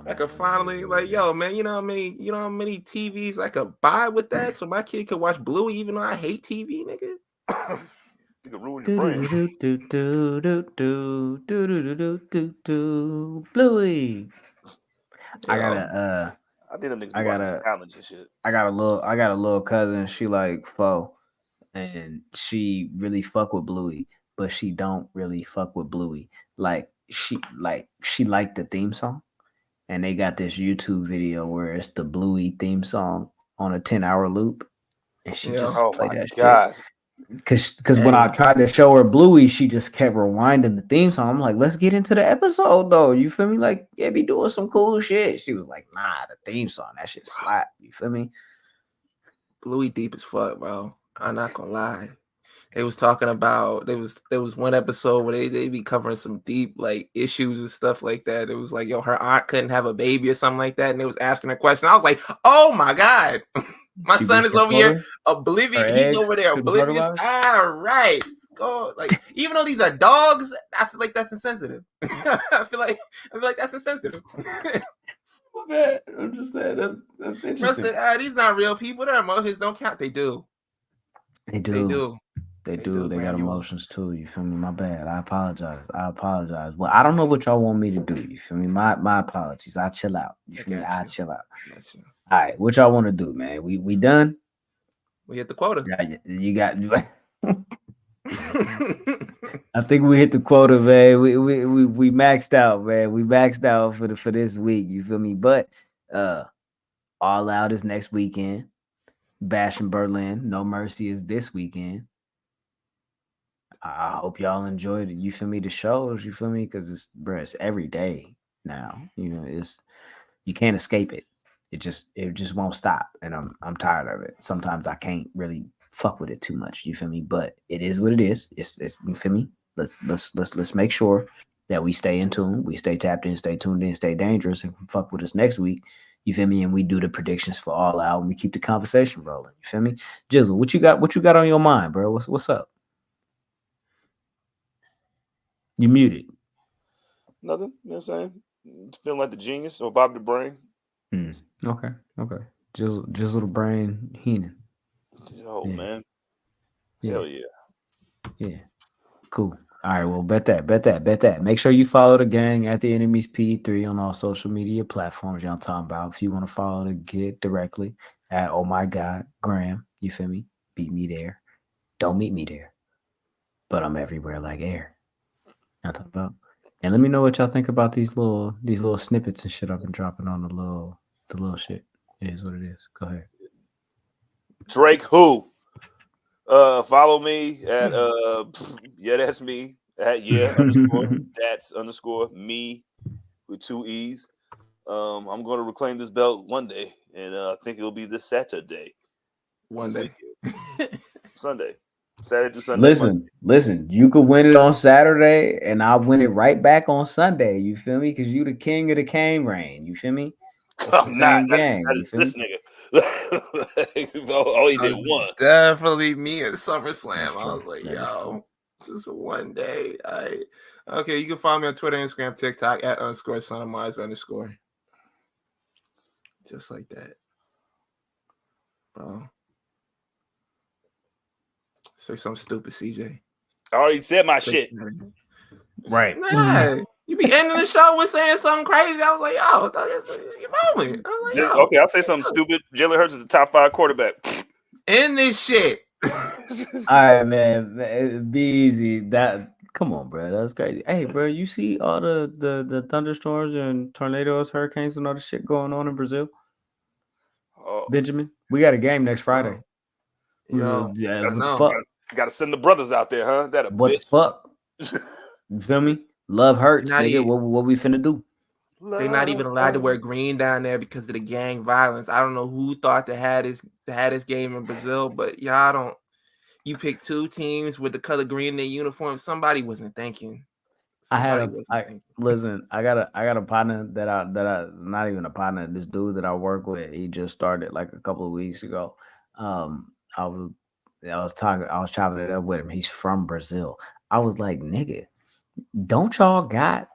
I could finally like, yo, man, you know how many TVs I could buy with that so my kid could watch Bluey even though I hate TV, nigga. You could ruin your brain. Bluey. I I think them niggas be I watching got challenge and shit. a little cousin. She like Fo, and she really fuck with Bluey, but she don't really fuck with Bluey. She liked the theme song, and they got this YouTube video where it's the Bluey theme song on a 10-hour loop, and she just Oh played my that shit. god. Because when I tried to show her Bluey, she just kept rewinding the theme song. I'm like, let's get into the episode though. You feel me? Like, yeah, be doing some cool shit. She was like, nah, the theme song, that shit slap. You feel me? Bluey deep as fuck, bro. I'm not gonna lie. They was talking about there was one episode where they be covering some deep like issues and stuff like that. It was like, yo, her aunt couldn't have a baby or something like that, and they was asking a question. I was like, oh my god. My She son beat is her over here quota? oblivious. Her He's eggs over there couldn't oblivious. fertilize? All right. Go. Like, even though these are dogs, I feel like that's insensitive. I feel like that's insensitive. Man, I'm just saying that's interesting. Said, these not real people. Their emotions don't count. They do. They do. They got Manuel. emotions too. You feel me? My bad. I apologize. Well, I don't know what y'all want me to do. You feel me? My apologies. I chill out. You feel me? I chill out. All right, what y'all want to do, man? We done? We hit the quota. Yeah, you got. I think we hit the quota, man. We maxed out, man. We maxed out for this week. You feel me? But All Out is next weekend. Bash in Berlin. No Mercy is this weekend. I hope y'all enjoyed it. You feel me? The shows, you feel me? Because it's every day now. You know, you can't escape it. It just won't stop, and I'm tired of it. Sometimes I can't really fuck with it too much. You feel me? But it is what it is. It's you feel me? Let's make sure that we stay in tune, we stay tapped in, stay tuned in, stay dangerous, and fuck with us next week. You feel me? And we do the predictions for All Out, and we keep the conversation rolling. You feel me? Jizzle, what you got on your mind, bro? What's up? You muted. Nothing. You know what I'm saying? Feeling like the genius or Bob the Brain. Okay. Jizzle the brain Heenan. Oh Yeah. man. Yeah. Hell yeah. Yeah. Cool. All right. Well, bet that. Make sure you follow the gang at the Enemies P3 on all social media platforms. Y'all talking about. If you want to follow the kid directly at Oh My God Graham, you feel me? Beat me there. Don't meet me there. But I'm everywhere like air. Y'all talking about. And let me know what y'all think about these little snippets and shit I've been dropping on the little shit. It is what it is. Go ahead. Drake who? Follow me at yeah, that's me at that's _me with 2 E's. I'm gonna reclaim this belt one day, and I think it'll be this Saturday. Sunday. Saturday through Sunday. Listen, you could win it on Saturday, and I'll win it right back on Sunday. You feel me? Because you the king of the cane rain. You feel me? I'm not. That is this nigga. Oh, he did one. Definitely me at SummerSlam. I was like, yo, just one day. Okay, you can follow me on Twitter, Instagram, TikTok at _SonOfMars_. Just like that. Bro. Say something stupid, CJ. I already said my shit. Right. Nah, you be ending the show with saying something crazy. I was like, yo, that's your moment. I was like, yo, okay, I'll say something stupid. Jalen Hurts is the top 5 quarterback. End this shit. All right, man. Be easy. Come on, bro. That's crazy. Hey, bro, you see all the thunderstorms and tornadoes, hurricanes, and all the shit going on in Brazil? Benjamin, we got a game next Friday. Yo, what the fuck? Got to send the brothers out there, huh? What the fuck? You feel me? Love hurts, nigga. What we finna do? They're not even allowed to wear green down there because of the gang violence. I don't know who thought to had this game in Brazil, but y'all don't. You pick 2 teams with the color green in their uniform. Somebody wasn't thinking. Listen. I got a partner that I not even a partner. This dude that I work with, he just started like a couple of weeks ago. I was chopping it up with him. He's from Brazil. I was like, nigga, don't y'all got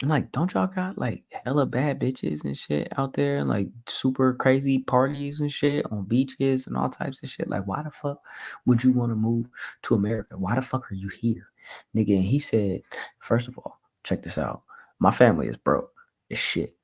like hella bad bitches and shit out there and like super crazy parties and shit on beaches and all types of shit? Like, why the fuck would you want to move to America? Why the fuck are you here, nigga? And he said, first of all, check this out. My family is broke as shit.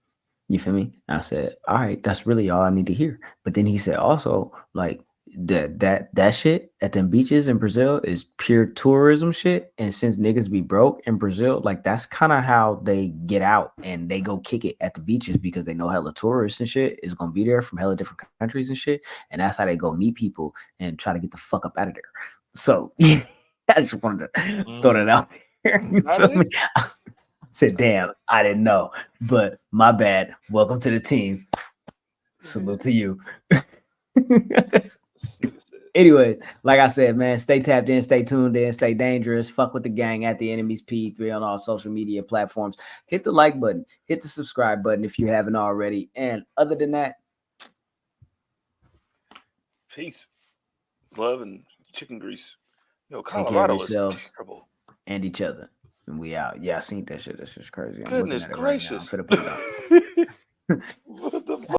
You feel me? I said, all right, that's really all I need to hear. But then he said also, like, that shit at them beaches in Brazil is pure tourism shit. And since niggas be broke in Brazil, like that's kind of how they get out and they go kick it at the beaches because they know hella tourists and shit is gonna be there from hella different countries and shit. And that's how they go meet people and try to get the fuck up out of there. So I just wanted to throw that out there. You feel me? I said, damn, I didn't know. But my bad. Welcome to the team. Salute to you. Anyways, like I said, man, stay tapped in, stay tuned in, stay dangerous. Fuck with the gang at the enemies P3 on all social media platforms. Hit the like button, hit the subscribe button if you haven't already. And other than that, peace, love, and chicken grease. Yo, take care of Colorado is yourselves terrible. and each other. And we out. Yeah, I seen that shit. That's just crazy. I'm Goodness looking at it gracious. right now. I'm finna put it up.